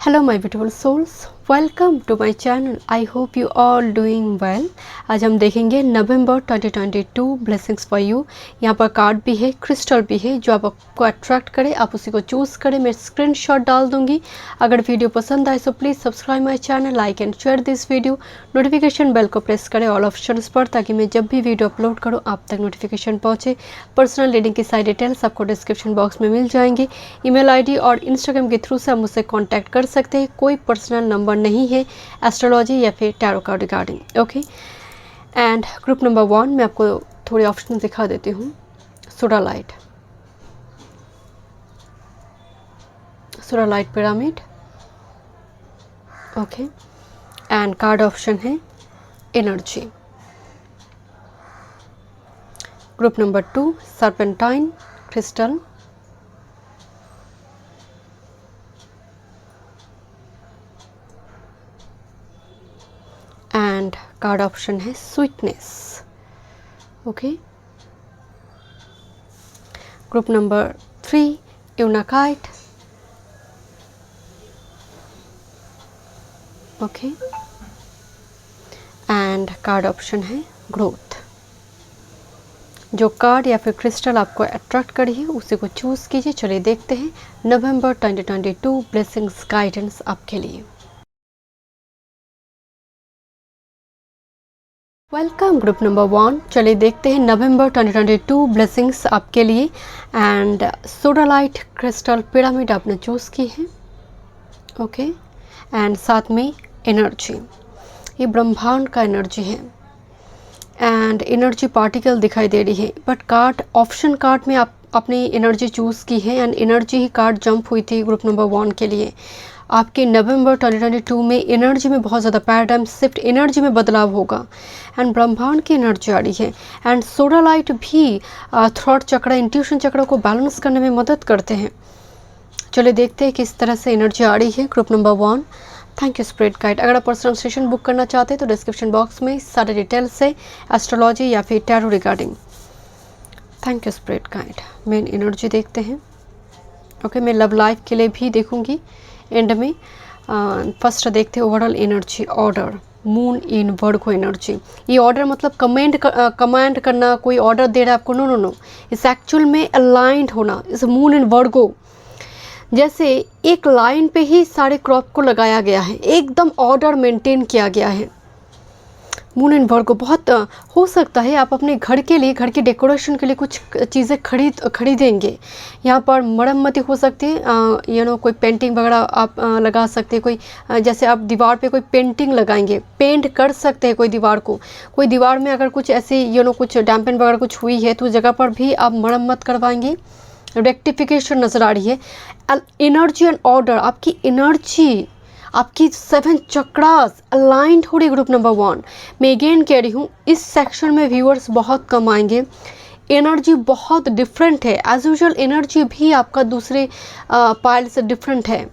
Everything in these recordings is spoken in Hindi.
Hello my beautiful souls, welcome to my channel. I hope you all doing well. आज हम देखेंगे नवंबर 2022 ब्लेसिंग्स फॉर यू। यहाँ पर कार्ड भी है, क्रिस्टल भी है, जो आपको अट्रैक्ट करे आप उसी को चूज़ करें। मैं स्क्रीनशॉट डाल दूंगी। अगर वीडियो पसंद आए तो please subscribe my channel, like and share this video. Notification bell को प्रेस करें ऑल ऑप्शंस पर, ताकि मैं जब भी वीडियो अपलोड करूँ आप तक नोटिफिकेशन पहुँचे। पर्सनल रीडिंग की सारी डिटेल्स आपको डिस्क्रिप्शन बॉक्स में मिल जाएंगी। ईमेल आईडी और इंस्टाग्राम के थ्रू से आप मुझसे कांटेक्ट कर सकते हैं। कोई पर्सनल नंबर नहीं है एस्ट्रोलॉजी या फिर tarot card regarding. Okay, and group number 1 मैं आपको थोड़े ऑप्शन दिखा देती हूँ। Sodalite, sodalite pyramid. Okay, and card option है energy. Group number 2 serpentine crystal. And card option है sweetness. Okay, group number 3 unakite. Okay, and card option है ग्रोथ। जो कार्ड या फिर क्रिस्टल आपको अट्रैक्ट करी है उसी को चूज़ कीजिए। चलिए देखते हैं नवंबर 2022 ब्लेसिंग्स गाइडेंस आपके लिए। Welcome group number 1। चलिए देखते हैं नवंबर 2022 ब्लेसिंग्स आपके लिए। एंड सोडालाइट क्रिस्टल पिरामिड आपने चूज़ की है। ओके, एंड साथ में एनर्जी, ये ब्रह्मांड का एनर्जी है। एंड एनर्जी पार्टिकल दिखाई दे रही है, बट कार्ड ऑप्शन कार्ड में आप अपनी एनर्जी चूज़ की है and energy he card jump हुई थी ग्रुप नंबर 1 के लिए। आपके नवंबर 2022 में एनर्जी में बहुत ज़्यादा पैराडाइम शिफ्ट, एनर्जी में बदलाव होगा। एंड ब्रह्मांड की एनर्जी आ रही है। एंड सोडालाइट भी थ्रॉट चक्र, इंट्यूशन चक्र को बैलेंस करने में मदद करते हैं। चलिए देखते हैं किस तरह से एनर्जी आ रही है group number 1। Thank you spirit guide. अगर आप पर्सनल सेशन बुक करना चाहते हैं तो डिस्क्रिप्शन बॉक्स में सारे डिटेल्स है एस्ट्रोलॉजी या फिर tarot regarding. Thank you spirit guide. Main energy देखते हैं। ओके, मैं लव लाइफ के लिए भी देखूंगी एंड में। फर्स्ट देखते हैं overall energy order. Moon in Virgo energy, ये ऑर्डर मतलब कमांड करना, कोई ऑर्डर दे रहा है आपको, नो नो नो, इस एक्चुअल में अलाइंड होना। इस मून इन वर्गो जैसे एक लाइन पे ही सारे क्रॉप को लगाया गया है, एकदम ऑर्डर मेंटेन किया गया है। मून एंड वर्गो बहुत हो सकता है आप अपने घर के लिए, घर की डेकोरेशन के लिए कुछ चीज़ें खरीदेंगे। यहाँ पर मरम्मती हो सकती है, कोई पेंटिंग वगैरह आप लगा सकते हैं। कोई जैसे आप दीवार पे कोई पेंटिंग लगाएंगे, पेंट कर सकते हैं कोई दीवार को। कोई दीवार में अगर कुछ ऐसी कुछ डैम्पन वगैरह कुछ हुई है तो उस जगह पर भी आप मरम्मत करवाएंगे। रेक्टिफिकेशन नज़र आ रही है। एनर्जी एंड ऑर्डर, आपकी एनर्जी, आपकी 7 चक्रास अलाइंड हो रही ग्रुप नंबर 1। मैं अगेन कह रही हूँ, इस सेक्शन में व्यूअर्स बहुत कम आएंगे। एनर्जी बहुत डिफरेंट है। एज यूजुअल एनर्जी भी आपका दूसरे पाइल से डिफरेंट है।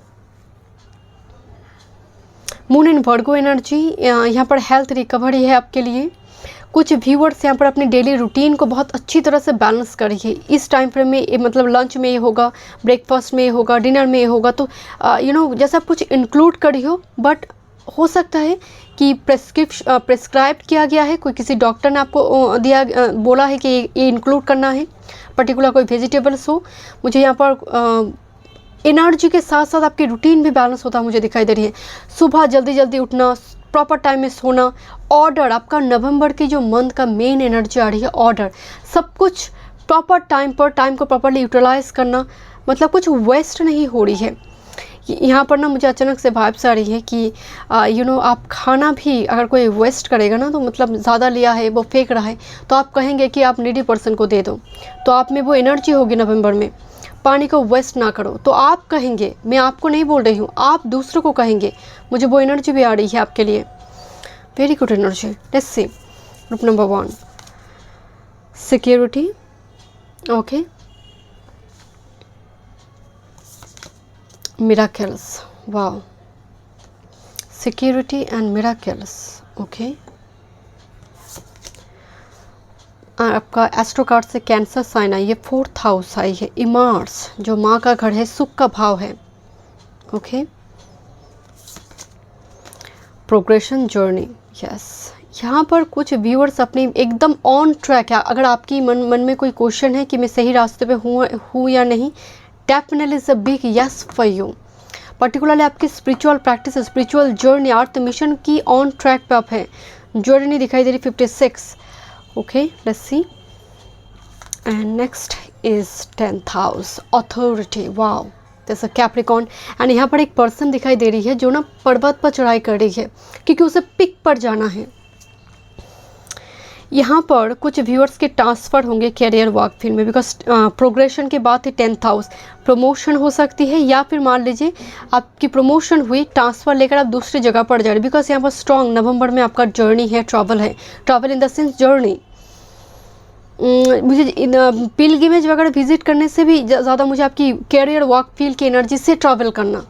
मून इन वर्गो एनर्जी, यहाँ पर हेल्थ रिकवरी है आपके लिए। कुछ व्यूअर्स यहाँ पर अपने डेली रूटीन को बहुत अच्छी तरह से बैलेंस करिए। इस टाइम फ्रेम में मतलब लंच में ये होगा, ब्रेकफास्ट में ये होगा, डिनर में ये होगा, तो जैसे आप कुछ इंक्लूड करी हो, बट हो सकता है कि प्रेस्क्राइब किया गया है, कोई किसी डॉक्टर ने आपको बोला है कि ये इंक्लूड करना है, पर्टिकुलर कोई वेजिटेबल्स हो। मुझे यहाँ पर एनर्जी के साथ साथ आपकी रूटीन भी बैलेंस होता मुझे दिखाई दे रही है। सुबह जल्दी जल्दी उठना, प्रॉपर टाइम में सोना, ऑर्डर, आपका नवंबर की जो मंथ का मेन एनर्जी आ रही है ऑर्डर, सब कुछ प्रॉपर टाइम पर, टाइम को प्रॉपरली यूटिलाइज करना, मतलब कुछ वेस्ट नहीं हो रही है। यहाँ पर ना मुझे अचानक से वाइब्स आ रही है कि आप खाना भी अगर कोई वेस्ट करेगा ना, तो मतलब ज़्यादा लिया है वो फेंक रहा है, तो आप कहेंगे कि आप नीडी पर्सन को दे दो, तो आप में वो एनर्जी होगी नवंबर में। पानी को वेस्ट ना करो, तो आप कहेंगे, मैं आपको नहीं बोल रही हूँ, आप दूसरों को कहेंगे। मुझे वो एनर्जी भी आ रही है आपके लिए। Very good energy. Let's see group number 1 security. Okay, miracles, wow, security and miracles. Okay, आपका एस्ट्रो कार्ड से कैंसर साइन आई है, 4th हाउस आई है, इमार्स जो माँ का घर है, सुख का भाव है। Okay, progression journey, yes. यहाँ पर कुछ व्यूअर्स अपनी एकदम ऑन ट्रैक है। अगर आपकी मन में कोई क्वेश्चन है कि मैं सही रास्ते पे हूँ या नहीं, definitely is a big yes for you. Particularly आपकी स्पिरिचुअल प्रैक्टिस, स्पिरिचुअल जर्नी, अर्थ मिशन की ऑन ट्रैक पे आप है। जर्नी दिखाई दे रही 56। Okay, let's see. And next is 10th house, authority. Wow, जैसा कैप्रिकॉर्न। एंड यहाँ पर एक पर्सन दिखाई दे रही है जो ना पर्वत पर चढ़ाई कर रही है क्योंकि उसे पिक पर जाना है। यहाँ पर कुछ व्यूअर्स के ट्रांसफ़र होंगे कैरियर वर्क फील्ड में, बिकॉज प्रोग्रेशन के बाद ही 10th हाउस, प्रमोशन हो सकती है या फिर मान लीजिए आपकी प्रमोशन हुई, ट्रांसफ़र लेकर आप दूसरी जगह पर जा रहे, बिकॉज यहाँ पर स्ट्रॉन्ग नवंबर में आपका जर्नी है, ट्रैवल है, travel in the sense journey. मुझे पिलग्रिमेज वगैरह विजिट करने से भी ज़्यादा मुझे आपकी कैरियर वर्क फील्ड की एनर्जी से ट्रैवल करना,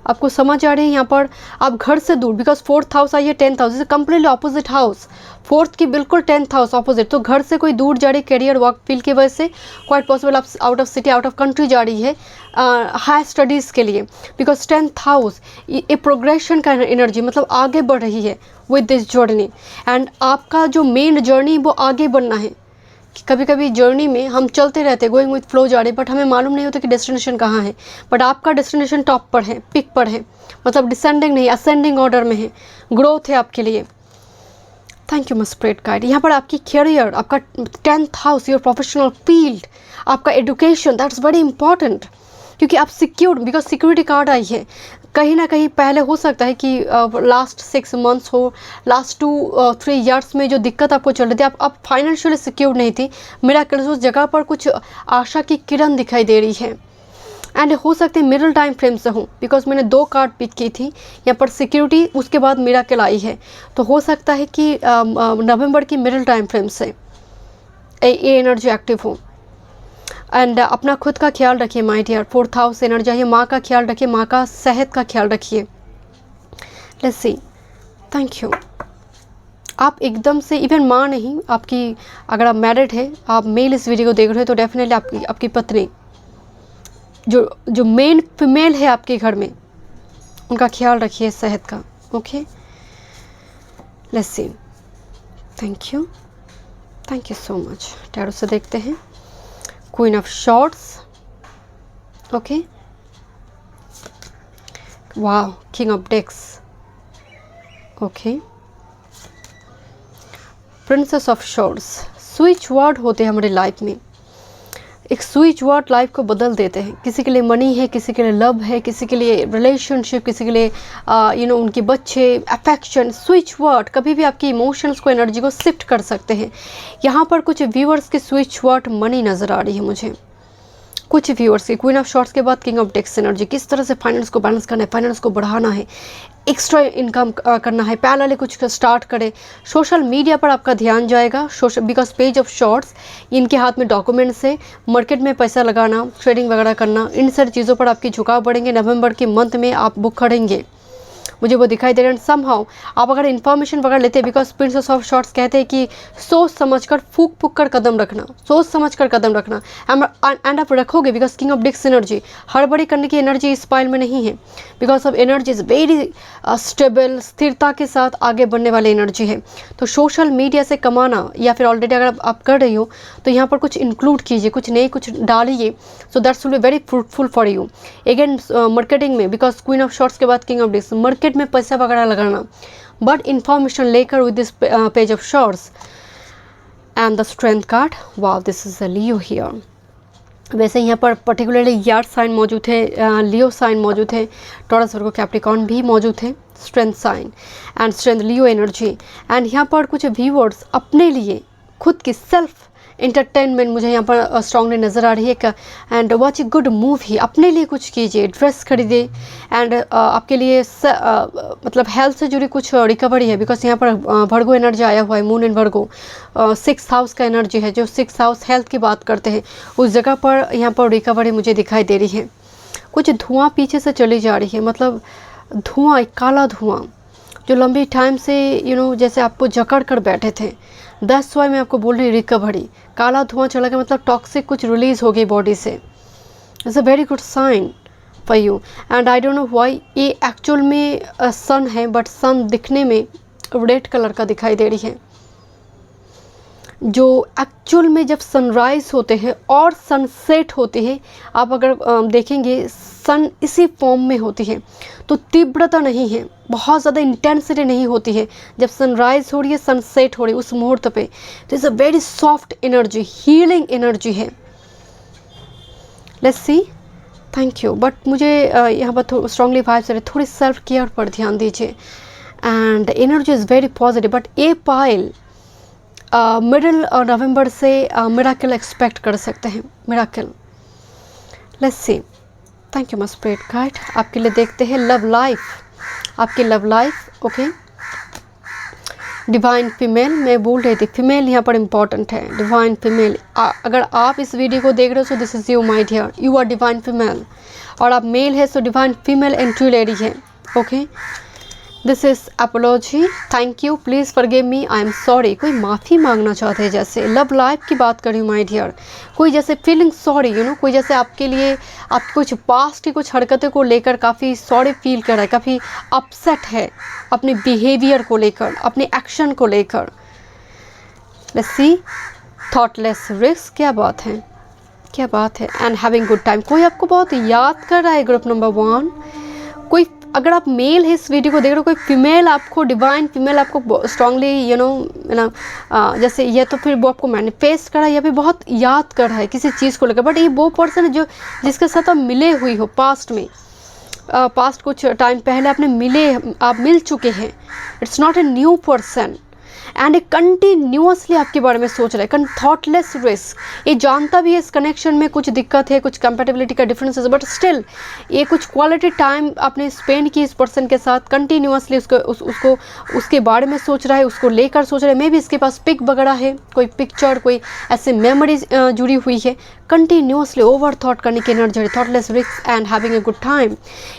आपको समझ आ रही है। यहाँ पर आप घर से दूर, बिकॉज 4th हाउस आई है 10th हाउस, जैसे कंप्लीटली ऑपोजिट हाउस, 4th की बिल्कुल 10th हाउस ऑपोजिट। तो घर से कोई दूर जा रही कैरियर वर्क फील्ड की वजह से, क्वाइट पॉसिबल आप out of city, out of country जा रही है हाई स्टडीज़ के लिए, बिकॉज 10th हाउस ये प्रोग्रेशन का एनर्जी, मतलब आगे बढ़ रही है विद दिस जर्नी। एंड आपका जो मेन जर्नी वो आगे बढ़ना है। कभी कभी जर्नी में हम चलते रहते, गोइंग विथ फ्लो जा रहे, बट हमें मालूम नहीं होता कि डेस्टिनेशन कहाँ है। बट आपका डेस्टिनेशन टॉप पर है, पिक पर है, मतलब डिसेंडिंग नहीं, असेंडिंग ऑर्डर में है, ग्रोथ है आपके लिए। Thank you my spirit guide. यहाँ पर आपकी कैरियर, आपका 10th house, your professional field, आपका एजुकेशन, दैट्स वेरी इंपॉर्टेंट, क्योंकि आप सिक्योर्ड, बिकॉज सिक्योरिटी कार्ड आई है। कहीं ना कहीं पहले हो सकता है कि लास्ट 6 मंथ्स हो, लास्ट 2-3 ईयर्स में जो दिक्कत आपको चल रही थी, आप फाइनेंशियली सिक्योर नहीं थी। मिरेकल्स, उस जगह पर कुछ आशा की किरण दिखाई दे रही है। एंड हो सकते हैं मिडिल टाइम फ्रेम से हो, बिकॉज मैंने 2 कार्ड पिक की थी यहाँ पर, सिक्योरिटी, उसके बाद मिरेकल आई है। तो हो सकता है कि नवंबर की मिडिल टाइम फ्रेम से ये एनर्जी एक्टिव हो। एंड अपना खुद का ख्याल रखिए my dear. 4th house energy है, माँ का ख्याल रखिए, माँ का सेहत का ख्याल रखिए। Let's see, thank you. आप एकदम से, इवन माँ नहीं, आपकी, अगर आप मैरिड है, आप मेल इस वीडियो को देख रहे हो, तो डेफिनेटली आपकी पत्नी, जो मेन फीमेल है आपके घर में, उनका ख्याल रखिए, सेहत का। Okay, let's see, thank you, thank you so much. Tarot से देखते हैं, queen of swords. Okay, wow, king of decks. Okay, princess of swords. Switch word होते हैं हमारी लाइफ में, एक स्विच वर्ड लाइफ को बदल देते हैं। किसी के लिए मनी है, किसी के लिए लव है, किसी के लिए रिलेशनशिप, किसी के लिए उनके बच्चे, अफेक्शन। स्विच वर्ड कभी भी आपकी इमोशंस को, एनर्जी को शिफ्ट कर सकते हैं। यहाँ पर कुछ व्यूअर्स के स्विच वर्ड मनी नज़र आ रही है मुझे, कुछ व्यूअर्स की। क्वीन ऑफ शॉर्ट्स के बाद किंग ऑफ डेक्स एनर्जी, किस तरह से फाइनेंस को बैलेंस करना है, फाइनेंस को बढ़ाना है, एक्स्ट्रा इनकम करना है, पैरेलली कुछ स्टार्ट करें। सोशल मीडिया पर आपका ध्यान जाएगा, बिकॉज पेज ऑफ शॉर्ट्स, इनके हाथ में डॉक्यूमेंट्स है, मार्केट में पैसा लगाना, ट्रेडिंग वगैरह करना, इन सारी चीज़ों पर आपकी झुकाव बढ़ेंगे। नवंबर के मंथ में आप बुक खड़ेंगे, मुझे वो दिखाई दे रहा है। समहाउ आप अगर इन्फॉर्मेशन वगैरह लेते हैं, बिकॉज प्रिंसेस ऑफ शॉर्ट्स कहते हैं कि सोच समझकर, फूक कर कदम रखना, सोच समझकर कदम रखना, एंड आप रखोगे, because king of Dix energy, हड़बड़ी करने की एनर्जी इस पाइल में नहीं है, because of energy is very stable, स्थिरता के साथ आगे बढ़ने वाली एनर्जी है। तो सोशल मीडिया से कमाना, या फिर ऑलरेडी अगर आप कर रही हो तो यहाँ पर कुछ इंक्लूड कीजिए, कुछ नए कुछ डालिए, so that's will be very fruitful for you. Again marketing में, बिकॉज क्वीन ऑफ शॉर्ट्स के बाद किंग ऑफ डिक्स, मार्केट में पैसा वगैरह लगाना, बट इंफॉर्मेशन लेकर with this page of shorts and the strength card. Wow, this is a Leo here. वैसे यहाँ पर पर्टिकुलरली यार्ड साइन मौजूद है, लियो साइन मौजूद है, टॉरस वर्गो कैप्रिकॉर्न भी मौजूद है, strength sign and strength Leo energy. And यहाँ पर कुछ व्यूअर्स अपने लिए खुद की सेल्फ एंटरटेनमेंट मुझे यहाँ पर स्ट्रांगली नज़र आ रही है। And watch a good movie, अपने लिए कुछ कीजिए, ड्रेस खरीदे, एंड आपके लिए मतलब हेल्थ से जुड़ी कुछ रिकवरी है, बिकॉज यहाँ पर वर्गो एनर्जी आया हुआ है, moon in Virgo, 6th house का एनर्जी है, जो 6th हाउस हेल्थ की बात करते हैं, उस जगह पर यहाँ पर रिकवरी मुझे दिखाई दे रही है। कुछ धुआं पीछे से चली जा रही है, मतलब धुआं, एक काला धुआं जो लंबी टाइम से जैसे आपको जकड़ कर बैठे थे। 10 वाई मैं आपको बोल रही रिकवरी, काला धुआं चला गया, मतलब टॉक्सिक कुछ रिलीज़ हो गई बॉडी से। It's a very good sign, for you. And I don't know why ये एक्चुअल में सन है, बट सन दिखने में रेड कलर का दिखाई दे रही है। जो एक्चुअल में जब सनराइज़ होते हैं और सनसेट होते हैं, आप अगर देखेंगे सन इसी फॉर्म में होती है, तो तीव्रता नहीं है, बहुत ज़्यादा इंटेंसिटी नहीं होती है। जब सनराइज़ हो रही है, सनसेट हो रही है उस मुहूर्त पे, तो is a very soft energy, healing energy है। Let's see, thank you. But मुझे यहाँ पर स्ट्रांगली वाइब्स आ रही है, थोड़ी सेल्फ केयर पर ध्यान दीजिए। And energy is very positive, but a pile middle November से मिराकल एक्सपेक्ट कर सकते हैं, miracle. Let's see, thank you my spirit guide. आपके लिए देखते हैं लव लाइफ, आपकी love life. Okay, divine female, मैं बोल रही थी फीमेल यहाँ पर इम्पॉर्टेंट है। डिवाइन फीमेल, अगर आप इस वीडियो को देख रहे हो, so this is you my dear, you are divine female. और आप मेल है, so divine female entry lady है। Okay, this is apology, thank you, please forgive me, I am sorry. कोई माफ़ी मांगना चाहते हैं, जैसे लव लाइफ की बात कर रही हूँ माय डियर। कोई जैसे फीलिंग सॉरी, यू नो, कोई जैसे आपके लिए आप कुछ पास्ट की कुछ हरकतों को लेकर काफ़ी सॉरी फील कर रहा है, काफ़ी अपसेट है अपने बिहेवियर को लेकर, अपने एक्शन को लेकर। लेट्स सी, थॉटलेस रिस्क, क्या बात है, क्या बात है। एंड हैविंग गुड टाइम, कोई आपको बहुत याद कर रहा है, ग्रुप नंबर 1। कोई, अगर आप मेल है इस वीडियो को देख रहे हो, कोई फीमेल आपको, डिवाइन फीमेल आपको स्ट्रांगली यू नो जैसे ये, तो फिर वो आपको मैनिफेस्ट कर रहा है या फिर बहुत याद कर रहा है किसी चीज़ को लेकर। बट ये वो पर्सन है जो जिसके साथ आप मिले हुई हो पास्ट में, पास्ट कुछ टाइम पहले आपने मिले, आप मिल चुके हैं। It's not a new person, and A continuously आपके बारे में सोच रहा है। थॉटलेस रिस्क, ये जानता भी है इस कनेक्शन में कुछ दिक्कत है, कुछ कंपेटेबिलिटी का डिफरेंस है, बट स्टिल ये कुछ क्वालिटी टाइम आपने स्पेंड की इस पर्सन के साथ। कंटिन्यूसली उसको उसके बारे में सोच रहा है, उसको लेकर सोच रहा है। मे भी इसके पास पिक वगैरह है, कोई पिक्चर, कोई ऐसे मेमोरीज जुड़ी हुई है। कंटिन्यूसली ओवर थॉट करने की energy, thoughtless risk and having a good time.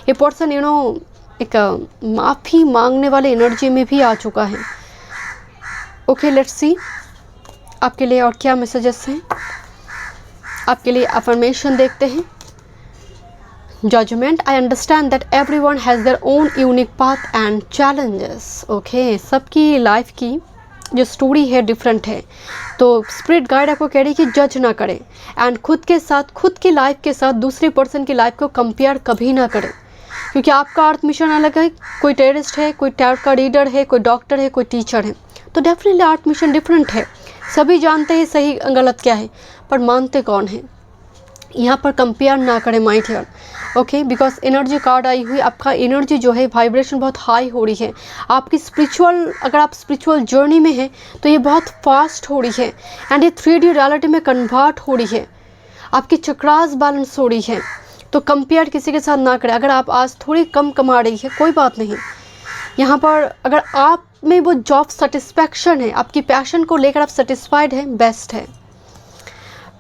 ये पर्सन यू नो एक माफ़ी मांगने वाले एनर्जी में भी आ चुका है। ओके, लेट्स सी आपके लिए और क्या मैसेजेस हैं। आपके लिए अफर्मेशन देखते हैं। Judgement, I understand that everyone has their own unique path and challenges. Okay, सबकी लाइफ की जो स्टोरी है डिफरेंट है, तो स्पिरिट गाइड आपको कह रही है कि जज ना करें, एंड खुद के साथ, खुद की लाइफ के साथ दूसरी पर्सन की लाइफ को कंपेयर कभी ना करें, क्योंकि आपका अर्थ मिशन अलग है। कोई टेररिस्ट है, कोई टैरोट का रीडर है, कोई डॉक्टर है, कोई टीचर है, तो डेफिनेटली आर्ट मिशन डिफरेंट है। सभी जानते हैं सही गलत क्या है, पर मानते कौन है। यहाँ पर कंपेयर ना करें my dear. Okay, because energy card आई हुई, आपका एनर्जी जो है वाइब्रेशन बहुत हाई हो रही है। आपकी स्पिरिचुअल, अगर आप स्पिरिचुअल जर्नी में हैं तो ये बहुत फास्ट हो रही है, एंड ये 3D रियलिटी में कन्वर्ट हो रही है। आपकी चक्रास बैलेंस हो रही है, तो कंपेयर किसी के साथ ना करें। अगर आप आज थोड़ी कम कमा रही है, कोई बात नहीं। यहाँ पर अगर आप में वो जॉब सेटिस्फैक्शन है, आपकी पैशन को लेकर आप सेटिस्फाइड हैं, बेस्ट है।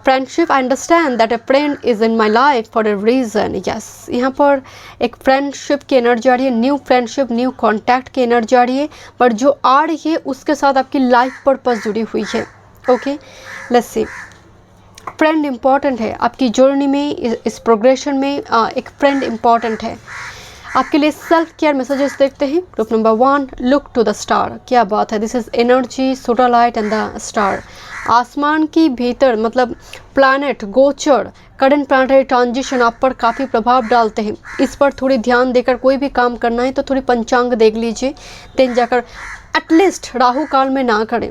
Friendship, I understand that A friend is in my life for a reason. Yes, यहाँ पर एक फ्रेंडशिप की एनर्जी आ रही है, न्यू फ्रेंडशिप, न्यू कॉन्टैक्ट की एनर्जी आ रही है, पर जो आ रही है उसके साथ आपकी लाइफ पर्पस जुड़ी हुई है। Okay, let's C, friend important है आपकी जर्नी में, इस प्रोग्रेशन में एक फ्रेंड इम्पॉर्टेंट है। आपके लिए सेल्फ केयर मैसेजेस देखते हैं। Group number 1, look to the star, क्या बात है। This is energy, solar light and the star. आसमान की भीतर, मतलब प्लैनेट गोचर, करंट प्लानिटरी ट्रांजिशन आप पर काफ़ी प्रभाव डालते हैं। इस पर थोड़ी ध्यान देकर कोई भी काम करना है तो थोड़ी पंचांग देख लीजिए, देन जाकर एटलीस्ट राहु काल में ना करें।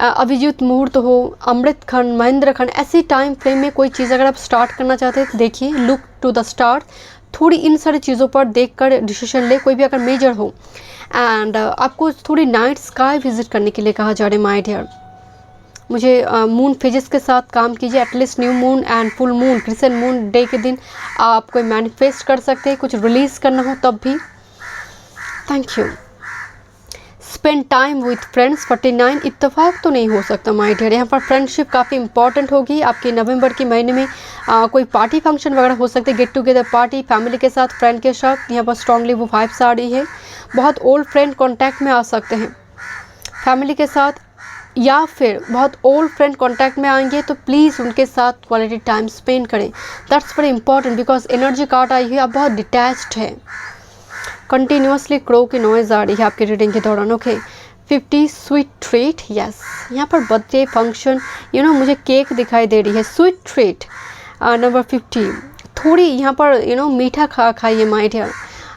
अभिजीत मुहूर्त हो, अमृत खंड, महेंद्र खंड, ऐसी टाइम फ्रेम में कोई चीज़ अगर आप स्टार्ट करना चाहते हैं तो देखिए, लुक टू द स्टार। थोड़ी इन सारी चीज़ों पर देखकर डिसीजन ले, कोई भी अगर मेजर हो। एंड आपको थोड़ी नाइट स्काई विजिट करने के लिए कहा जा रहा है माय डियर। मुझे मून फेजेस के साथ काम कीजिए, at least new moon and full moon, crescent moon day के दिन आप कोई मैनिफेस्ट कर सकते हैं, कुछ रिलीज़ करना हो तब भी। Thank you. Spend time with friends 49, इत्तेफाक तो नहीं हो सकता माय डियर। यहाँ पर फ्रेंडशिप काफ़ी इंपॉर्टेंट होगी आपके नवंबर के महीने में। कोई पार्टी फंक्शन वगैरह हो सकते हैं, गेट टुगेदर पार्टी फैमिली के साथ, फ्रेंड के साथ। यहाँ पर स्ट्रांगली वो वाइब्स आ रही है। बहुत ओल्ड फ्रेंड कांटेक्ट में आ सकते हैं फैमिली के साथ। या फिर बहुत ओल्ड फ्रेंड कांटेक्ट में आएंगे तो प्लीज़ उनके साथ क्वालिटी टाइम स्पेंड करें। That's very important because energy card आई हुई है, आप बहुत डिटैच्ड है। कंटिन्यूसली क्रो की नॉइज़ आ रही है आपकी रीडिंग के दौरान। ओके 50 स्वीट ट्रीट, यस यहाँ पर बर्थडे फंक्शन मुझे केक दिखाई दे रही है। स्वीट ट्रीट नंबर 50, थोड़ी यहाँ पर मीठा खाइए माय डियर।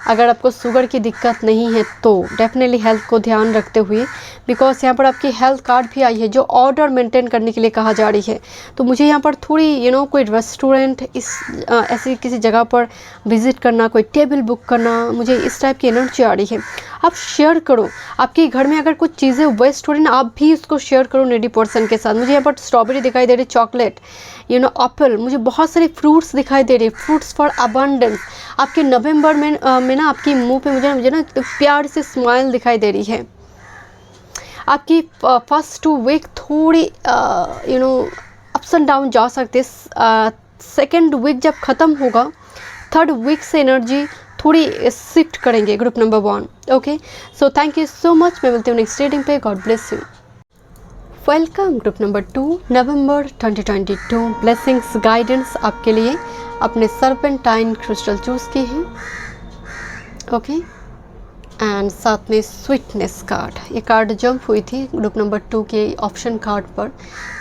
अगर आपको शुगर की दिक्कत नहीं है तो डेफिनेटली हेल्थ को ध्यान रखते हुए, बिकॉज यहाँ पर आपकी हेल्थ कार्ड भी आई है जो ऑर्डर मेंटेन करने के लिए कहा जा रही है। तो मुझे यहाँ पर थोड़ी कोई रेस्टोरेंट ऐसी किसी जगह पर विज़िट करना, कोई टेबल बुक करना, मुझे इस टाइप की एनर्जी आ रही है। आप शेयर करो, आपके घर में अगर कुछ चीज़ें वेस्ट हो रही ना, आप भी उसको शेयर करो नीडी पर्सन के साथ। मुझे यहाँ पर स्ट्रॉबेरी दिखाई दे रही, चॉकलेट, एप्पल, मुझे बहुत सारे फ्रूट्स दिखाई दे रही, फ्रूट्स फॉर अबंडेंस। आपके नवंबर में ना आपकी मुंह पे मुझे ना प्यार से स्माइल दिखाई दे रही है। आपकी फर्स्ट 2 वीक थोड़ी अप्स एंड डाउन जा सकते हैं। सेकेंड वीक जब ख़त्म होगा, थर्ड वीक से एनर्जी थोड़ी शिफ्ट करेंगे group number 1। Okay so thank you so much. मैं मिलती हूँ नेक्स्ट रीडिंग पे। God bless you. Welcome group number 2, November 2022 blessings guidance आपके लिए अपने सर्पेंटाइन क्रिस्टल चूज़ की है। ओके एंड साथ में स्वीटनेस कार्ड, ये कार्ड जंप हुई थी ग्रुप नंबर 2 के ऑप्शन कार्ड पर।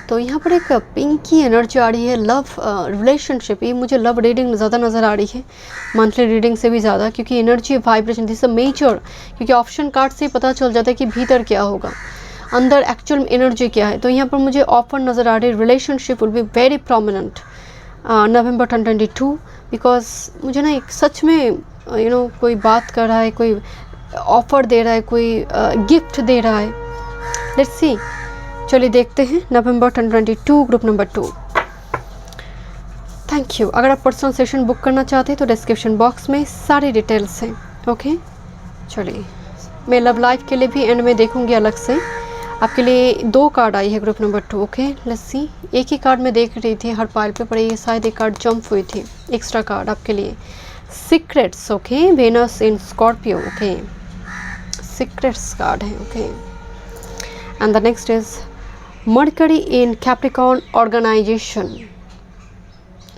तो यहाँ पर एक पिंकी एनर्जी आ रही है, लव रिलेशनशिप। ये मुझे लव रीडिंग ज़्यादा नज़र आ रही है, मंथली रीडिंग से भी ज़्यादा, क्योंकि एनर्जी वाइब्रेशन दिस मेजर, क्योंकि ऑप्शन कार्ड से पता चल जाता है कि भीतर क्या होगा, अंदर एक्चुअल एनर्जी क्या है। तो यहाँ पर मुझे ऑफर नज़र आ रही है, relationship will be very prominent November 2022, because मुझे ना एक सच में कोई बात कर रहा है, कोई ऑफ़र दे रहा है, कोई गिफ्ट दे रहा है। लेट्स सी, चलिए देखते हैं नवंबर 2022 ग्रुप नंबर 2। Thank you. अगर आप पर्सनल सेशन बुक करना चाहते हैं तो डिस्क्रिप्शन बॉक्स में सारी डिटेल्स हैं। ओके चलिए, मैं लव लाइफ के लिए भी एंड में देखूंगी अलग से। आपके लिए 2 कार्ड आई है ग्रुप नंबर 2। ओके लेट्स सी, एक ही कार्ड मैं देख रही थी हर पाइल पे, पर ये शायद एक कार्ड जंप हुई थी, एक्स्ट्रा कार्ड आपके लिए। Secrets, okay, Venus in Scorpio, okay, secrets card है। Okay and the next is Mercury in Capricorn organisation.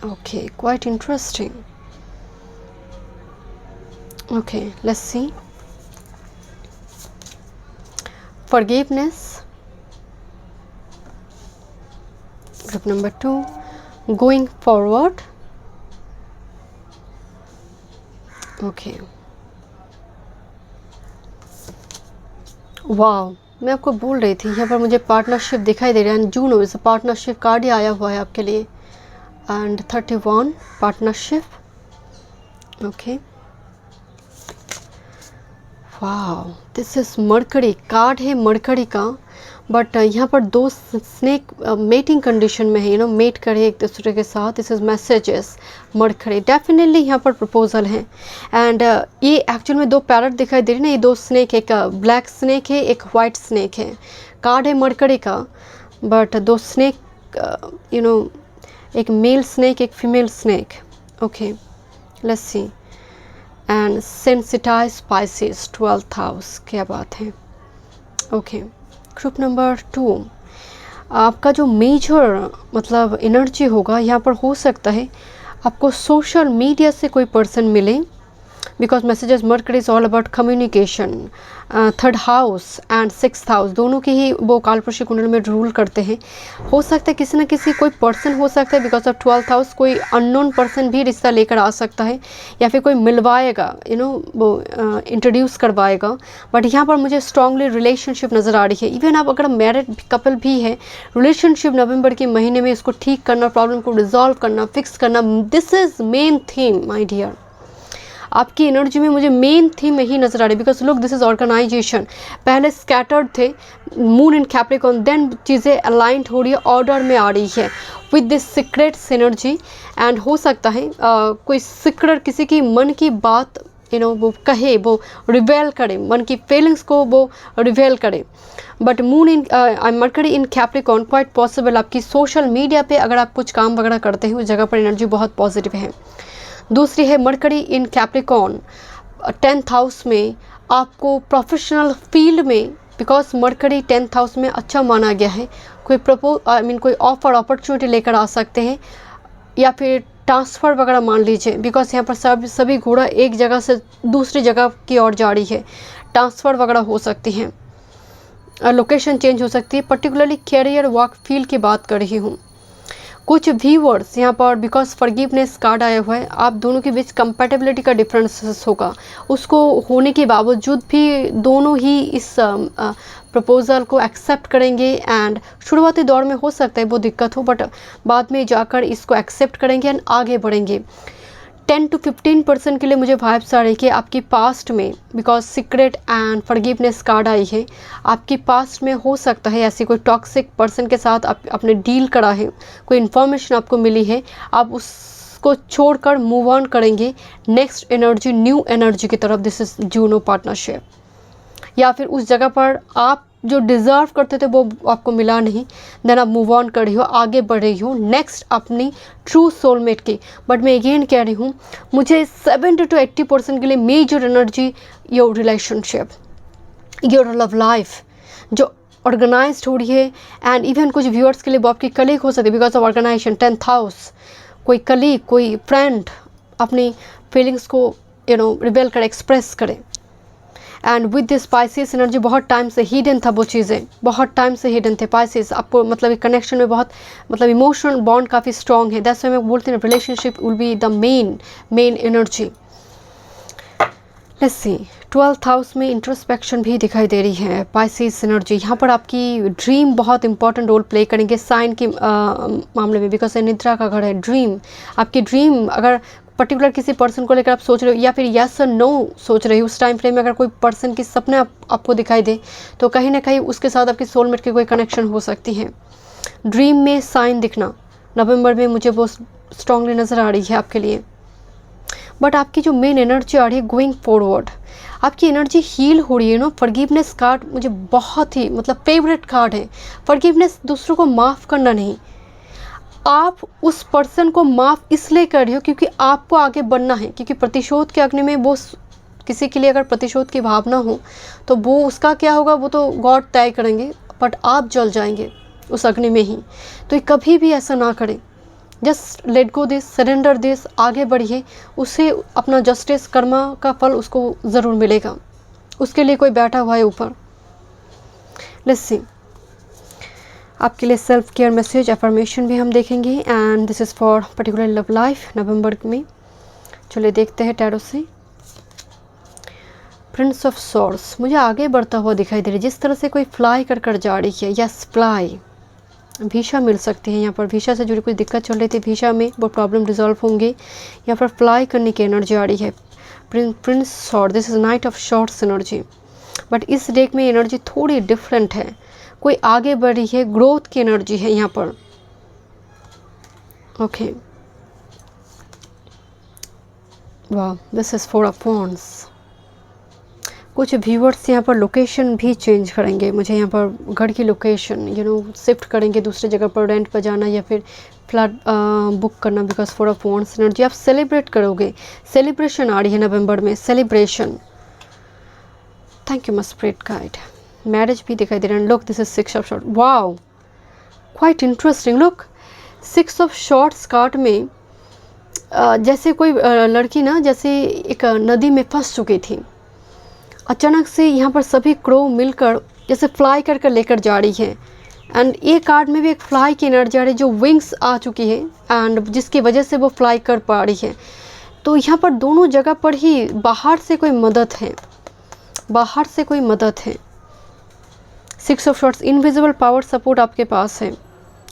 Okay quite interesting. Okay let's see, forgiveness group number 2, going forward। okay वाह, मैं आपको बोल रही थी यहाँ पर मुझे पार्टनरशिप दिखाई दे रहा है। जून में पार्टनरशिप कार्ड ही आया हुआ है आपके लिए एंड 31 पार्टनरशिप। ओके वाह, दिस इज़ मरकरी कार्ड है, मरकरी का, बट यहाँ पर 2 स्नेक मेटिंग कंडीशन में है, मेट करे एक दूसरे के साथ। This is messages mercury, definitely यहाँ पर प्रपोजल है। एंड ये एक्चुअल में 2 पैरट दिखाई दे रही है ना, ये 2 स्नेक, एक ब्लैक स्नेक है, एक वाइट स्नेक है। कार्ड है मरकरी का, बट 2 स्नेक एक मेल स्नेक, एक female snake. Okay let's see, and sensitize spices 12th house, क्या बात है। ओके ग्रुप नंबर 2, आपका जो मेजर मतलब एनर्जी होगा यहाँ पर, हो सकता है आपको सोशल मीडिया से कोई पर्सन मिले, because messages mercury is all about communication. 3rd house and 6th house दोनों की ही वो कालपुरुषी कुंडली में रूल करते हैं। हो सकता है किसी न किसी कोई पर्सन हो सकता है, बिकॉज ऑफ 12th हाउस कोई अननोन पर्सन भी रिश्ता लेकर आ सकता है, या फिर कोई मिलवाएगा, वो इंट्रोड्यूस करवाएगा। बट यहाँ पर मुझे स्ट्रांगली रिलेशनशिप नज़र आ रही है। इवन आप अगर मैरिड कपल भी है, रिलेशनशिप नवंबर के महीने में इसको ठीक करना, प्रॉब्लम को रिजॉल्व करना, फिक्स करना, this is main theme my dear. आपकी एनर्जी में मुझे मेन थीम यही नज़र आ रही है, because look this is organization. पहले स्कैटर्ड थे, मून इन कैप्रिकॉर्न, देन चीज़ें अलाइंड हो रही है, ऑर्डर में आ रही है with this secrets energy. And हो सकता है कोई सीक्रेट किसी की मन की बात वो कहे, वो रिवेल करे, मन की फीलिंग्स को वो रिवेल करे। But moon in mercury in Capricorn, quite possible आपकी सोशल मीडिया पे अगर आप कुछ काम वगैरह करते हैं उस जगह पर एनर्जी बहुत पॉजिटिव है। दूसरी है मरकरी इन कैप्रिकॉर्न 10th हाउस में, आपको प्रोफेशनल फील्ड में बिकॉज मरकरी 10th हाउस में अच्छा माना गया है। कोई कोई ऑफर अपॉर्चुनिटी लेकर आ सकते हैं, या फिर ट्रांसफ़र वगैरह मान लीजिए, बिकॉज यहाँ पर सभी घोड़ा एक जगह से दूसरी जगह की ओर जा रही है। ट्रांसफ़र वगैरह हो सकती हैं, लोकेशन चेंज हो सकती है। पर्टिकुलरली कैरियर वर्क फील्ड की बात कर रही हूँ। कुछ व्यूअर्स यहाँ पर बिकॉज फॉरगिवनेस कार्ड आया हुआ है, आप दोनों के बीच कंपैटिबिलिटी का डिफरेंसेस होगा। उसको होने के बावजूद भी दोनों ही इस प्रपोज़ल को एक्सेप्ट करेंगे, एंड शुरुआती दौर में हो सकता है वो दिक्कत हो, बट बाद में जाकर इसको एक्सेप्ट करेंगे एंड आगे बढ़ेंगे। 10 to 15% के लिए मुझे वाइब्स आ रही है कि आपकी पास्ट में, because secret and forgiveness card आई है, आपकी पास्ट में हो सकता है ऐसी कोई टॉक्सिक पर्सन के साथ आपने डील करा है, कोई इन्फॉर्मेशन आपको मिली है, आप उसको छोड़कर मूव ऑन करेंगे नेक्स्ट एनर्जी, न्यू एनर्जी की तरफ। This is Juno partnership. या फिर उस जगह पर आप जो डिज़र्व करते थे वो आपको मिला नहीं, देन आप मूव ऑन कर रही हो, आगे बढ़ रही हो नेक्स्ट अपनी ट्रू सोलमेट की। बट मैं अगेन कह रही हूँ, मुझे 70 to 80% के लिए major energy your relationship, your love life जो ऑर्गेनाइज्ड हो रही है। एंड इवन कुछ व्यूअर्स के लिए वो आपकी कलीग हो सकती है because of organization. 10th house, कोई कलीग, कोई फ्रेंड अपनी फीलिंग्स को रिवेल करे, एक्सप्रेस करे। And with this spices energy बहुत टाइम से हिडन था, वो चीज़ें बहुत टाइम से हिडन थे। पाइसिस आपको मतलब एक कनेक्शन में बहुत इमोशनल बॉन्ड काफ़ी स्ट्रॉन्ग है। दैट्स व्हाई मैं बोलती हूँ relationship will be the main energy. Let's C, 12th house में इंट्रोस्पेक्शन भी दिखाई दे रही है। पाइसिस एनर्जी यहाँ पर आपकी ड्रीम बहुत इंपॉर्टेंट रोल प्ले करेंगे साइन के मामले में, बिकॉज निद्रा का घर है। ड्रीम, आपकी ड्रीम अगर पर्टिकुलर किसी पर्सन को लेकर आप सोच रहे हो, या फिर यस और नो सोच रहे हो, उस टाइम फ्रेम में अगर कोई पर्सन की सपने आपको दिखाई दे, तो कहीं ना कहीं उसके साथ आपकी सोलमेट की कोई कनेक्शन हो सकती है। ड्रीम में साइन दिखना नवंबर में मुझे वो स्ट्रांगली नज़र आ रही है आपके लिए। बट आपकी जो मेन एनर्जी आ रही है गोइंग फॉरवर्ड, आपकी एनर्जी हील हो रही है। फॉरगिवनेस कार्ड मुझे बहुत ही फेवरेट कार्ड है। फॉरगिवनेस दूसरों को माफ़ करना नहीं, आप उस पर्सन को माफ़ इसलिए कर रहे हो क्योंकि आपको आगे बढ़ना है। क्योंकि प्रतिशोध के अग्नि में वो किसी के लिए अगर प्रतिशोध की भावना हो तो वो उसका क्या होगा वो तो गॉड तय करेंगे, बट आप जल जाएंगे उस अग्नि में ही। तो कभी भी ऐसा ना करें, just let go this, surrender this, आगे बढ़िए। उसे अपना जस्टिस कर्मा का फल उसको ज़रूर मिलेगा, उसके लिए कोई बैठा हुआ है ऊपर। लेट्स सी, आपके लिए सेल्फ केयर मैसेज अफर्मेशन भी हम देखेंगे, and this is for particular love life November में। चलिए देखते हैं टैरो से। प्रिंस ऑफ सॉर्ड्स मुझे आगे बढ़ता हुआ दिखाई दे रही है, जिस तरह से कोई फ्लाई कर जा रही है। यस, फ्लाई, वीसा मिल सकती है। यहाँ पर वीसा से जुड़ी कुछ दिक्कत चल रही थी, वीसा में वो प्रॉब्लम रिजॉल्व होंगे। यहाँ पर फ्लाई करने की एनर्जी आ रही है। Prince sword, this is night of shorts energy, but इस डेक में एनर्जी थोड़ी डिफरेंट है। कोई आगे बढ़ रही है, ग्रोथ की एनर्जी है यहाँ पर। ओके, वाह, दिस इज 4 ऑफ वॉन्ड्स। कुछ व्यूअर्स यहाँ पर लोकेशन भी चेंज करेंगे। मुझे यहाँ पर घर की लोकेशन शिफ्ट करेंगे, दूसरी जगह पर रेंट पर जाना या फिर फ्लैट बुक करना, बिकॉज 4 ऑफ वॉन्ड्स एनर्जी। आप सेलिब्रेट करोगे, सेलिब्रेशन आ रही है नवंबर में, celebration. Thank you my spirit guide. Marriage भी दिखाई दे रहा है। Look, this is 6 of short. Wow, quite interesting. Look, 6 of shorts card में जैसे कोई लड़की ना जैसे एक नदी में फंस चुकी थी, अचानक से यहाँ पर सभी क्रो मिलकर जैसे फ्लाई कर लेकर जा रही है। एंड ये कार्ड में भी एक फ्लाई की एनर्जी आ रही है, जो विंग्स आ चुकी है एंड जिसकी वजह से वो फ्लाई कर पा रही है। तो यहाँ पर दोनों जगह पर ही बाहर से कोई मदद है, बाहर से कोई मदद है। 6 of swords, invisible power support आपके पास है।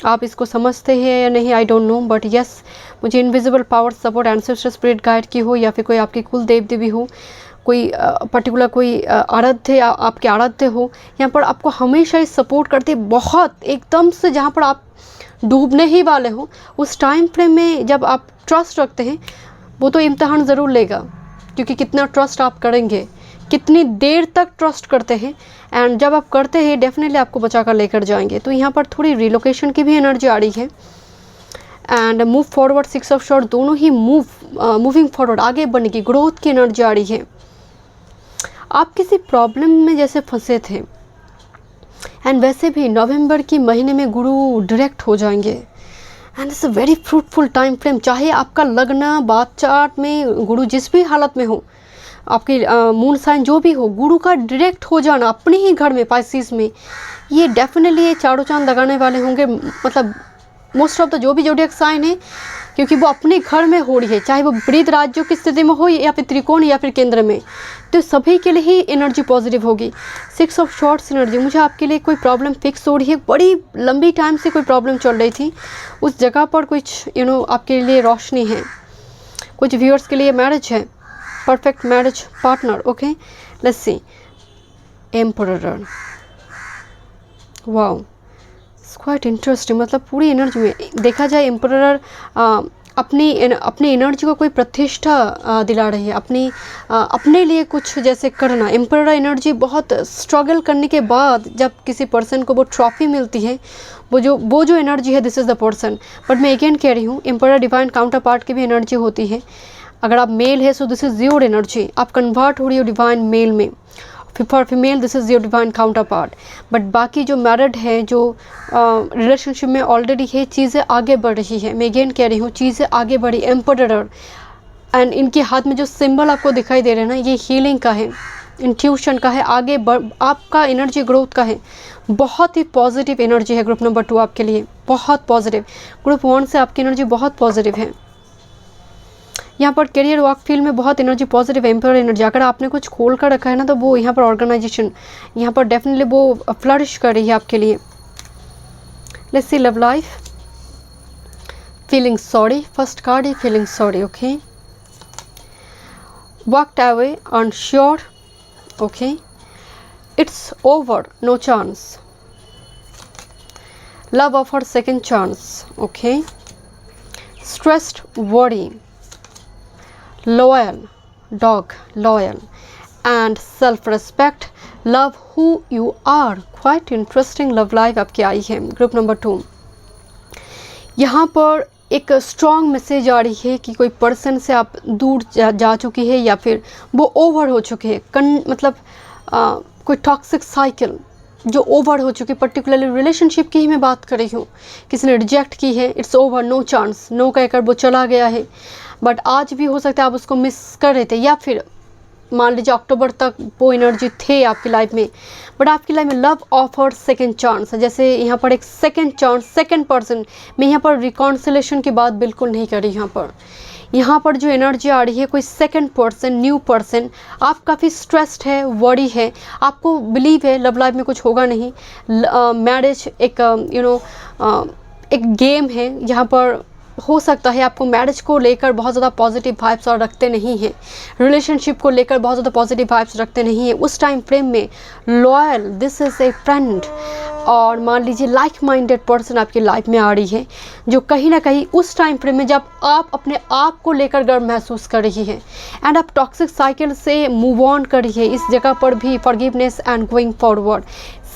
आप इसको समझते हैं या नहीं, I don't know, but yes, मुझे invisible power support ancestor spirit guide की हो या फिर कोई आपकी कुल देव देवी हो, कोई पर्टिकुलर कोई आराध्य आपके आराध्य हो, यहाँ पर आपको हमेशा ही सपोर्ट करते बहुत एकदम से। जहाँ पर आप डूबने ही वाले हो उस टाइम फ्रेम में जब आप ट्रस्ट रखते हैं, वो तो इम्तहान ज़रूर लेगा, क्योंकि कितना ट्रस्ट आप करेंगे, कितनी देर तक ट्रस्ट करते हैं। एंड जब आप करते हैं डेफिनेटली आपको बचा कर लेकर जाएंगे। तो यहाँ पर थोड़ी रिलोकेशन की भी एनर्जी आ रही है। And move forward, 6 of short, दोनों ही मूविंग फॉरवर्ड, आगे बढ़ने की, ग्रोथ की एनर्जी आ रही है। आप किसी प्रॉब्लम में जैसे फंसे थे, एंड वैसे भी नवंबर की महीने में गुरु डायरेक्ट हो जाएंगे and it's a very fruitful time frame. चाहे आपका लग्न बात चार्ट में गुरु जिस भी हालत में हो, आपकी मून साइन जो भी हो, गुरु का डायरेक्ट हो जाना अपने ही घर में पाइसिस में, ये डेफिनेटली ये चारों चांद लगाने वाले होंगे। मतलब मोस्ट ऑफ द जो भी जोडिएक साइन है, क्योंकि वो अपने घर में हो रही है, चाहे वो वृद्ध राज्यों की स्थिति में हो या फिर त्रिकोण या फिर केंद्र में, तो सभी के लिए ही एनर्जी पॉजिटिव होगी। 6 ऑफ शॉर्ट्स एनर्जी, मुझे आपके लिए कोई प्रॉब्लम फिक्स हो रही है, बड़ी लंबी टाइम से कोई प्रॉब्लम चल रही थी, उस जगह पर कुछ आपके लिए रोशनी है। कुछ व्यूअर्स के लिए मैरिज है, perfect marriage partner. Okay, let's C emperor. Wow, quite interesting. मतलब पूरी एनर्जी में देखा जाए एम्परर अपनी एनर्जी को कोई प्रतिष्ठा दिला रही है, अपने लिए कुछ जैसे करना। एम्परर एनर्जी बहुत स्ट्रगल करने के बाद जब किसी पर्सन को वो ट्रॉफी मिलती है, वो जो एनर्जी है, this is the person. But मैं अगेन कह रही हूँ, एम्परर डिवाइन काउंटर पार्ट की भी एनर्जी होती है। अगर आप मेल है सो दिस इज़ योर एनर्जी, आप कन्वर्ट हो रही हो डिवाइन मेल में। For female this is your divine counter part. But बाकी जो मैरिड है, जो रिलेशनशिप में ऑलरेडी है, चीज़ें आगे बढ़ रही है। मैं अगेन कह रही हूँ, चीज़ें आगे बढ़ी। एम्परर एंड इनके हाथ में जो सिंबल आपको दिखाई दे रहे हैं ना, ये हीलिंग का है, इंट्यूशन का है, आगे आपका एनर्जी ग्रोथ का है। बहुत ही पॉजिटिव एनर्जी है ग्रुप नंबर 2 आपके लिए, बहुत पॉजिटिव। ग्रुप 1 से आपकी एनर्जी बहुत पॉजिटिव है। यहाँ पर करियर वर्क फील्ड में बहुत एनर्जी पॉजिटिव, एम्पायर एनर्जी। अगर आपने कुछ खोल कर रखा है ना, तो वो यहाँ पर ऑर्गेनाइजेशन यहाँ पर डेफिनेटली वो फ्लरिश कर रही है आपके लिए। Let's see love life. Feeling sorry, first card है feeling sorry. Okay, walked away unsure. Okay, it's over, no chance. Love offer second chance. Okay, stressed, worry, loyal, dog, loyal, and self-respect, love who you are। quite interesting love life आपकी आई है ग्रुप नंबर 2। यहाँ पर एक स्ट्रॉन्ग मैसेज आ रही है कि कोई पर्सन से आप दूर जा चुकी है या फिर वो ओवर हो चुके हैं। मतलब कोई टॉक्सिक साइकिल जो ओवर हो चुकी, पर्टिकुलरली रिलेशनशिप की ही मैं बात कर रही हूँ। किसी ने रिजेक्ट की है, it's over, no chance, no कहकर वो चला गया है। बट आज भी हो सकता है आप उसको मिस कर रहे थे, या फिर मान लीजिए अक्टूबर तक वो एनर्जी थे आपकी लाइफ में। बट आपकी लाइफ में लव ऑफर सेकेंड चांस, जैसे यहाँ पर एक सेकेंड चांस, सेकेंड पर्सन। मैं यहाँ पर रिकॉन्सिलेशन की बात बिल्कुल नहीं कर रही। यहाँ पर जो एनर्जी आ रही है, कोई सेकंड पर्सन, न्यू पर्सन। आप काफ़ी स्ट्रेस्ड है, वरी है, आपको बिलीव है लव लाइफ में कुछ होगा नहीं। मैरिज एक एक गेम है। यहाँ पर हो सकता है आपको मैरिज को लेकर बहुत ज़्यादा पॉजिटिव वाइब्स और रखते नहीं हैं, रिलेशनशिप को लेकर बहुत ज़्यादा पॉजिटिव वाइब्स रखते नहीं हैं। उस टाइम फ्रेम में loyal, this is a friend, और मान लीजिए लाइक माइंडेड पर्सन आपकी लाइफ में आ रही है, जो कहीं ना कहीं उस टाइम फ्रेम में जब आप अपने आप को लेकर गर्व महसूस कर रही है एंड आप टॉक्सिक साइकिल से मूव ऑन कर रही है, इस जगह पर भी forgiveness and going forward.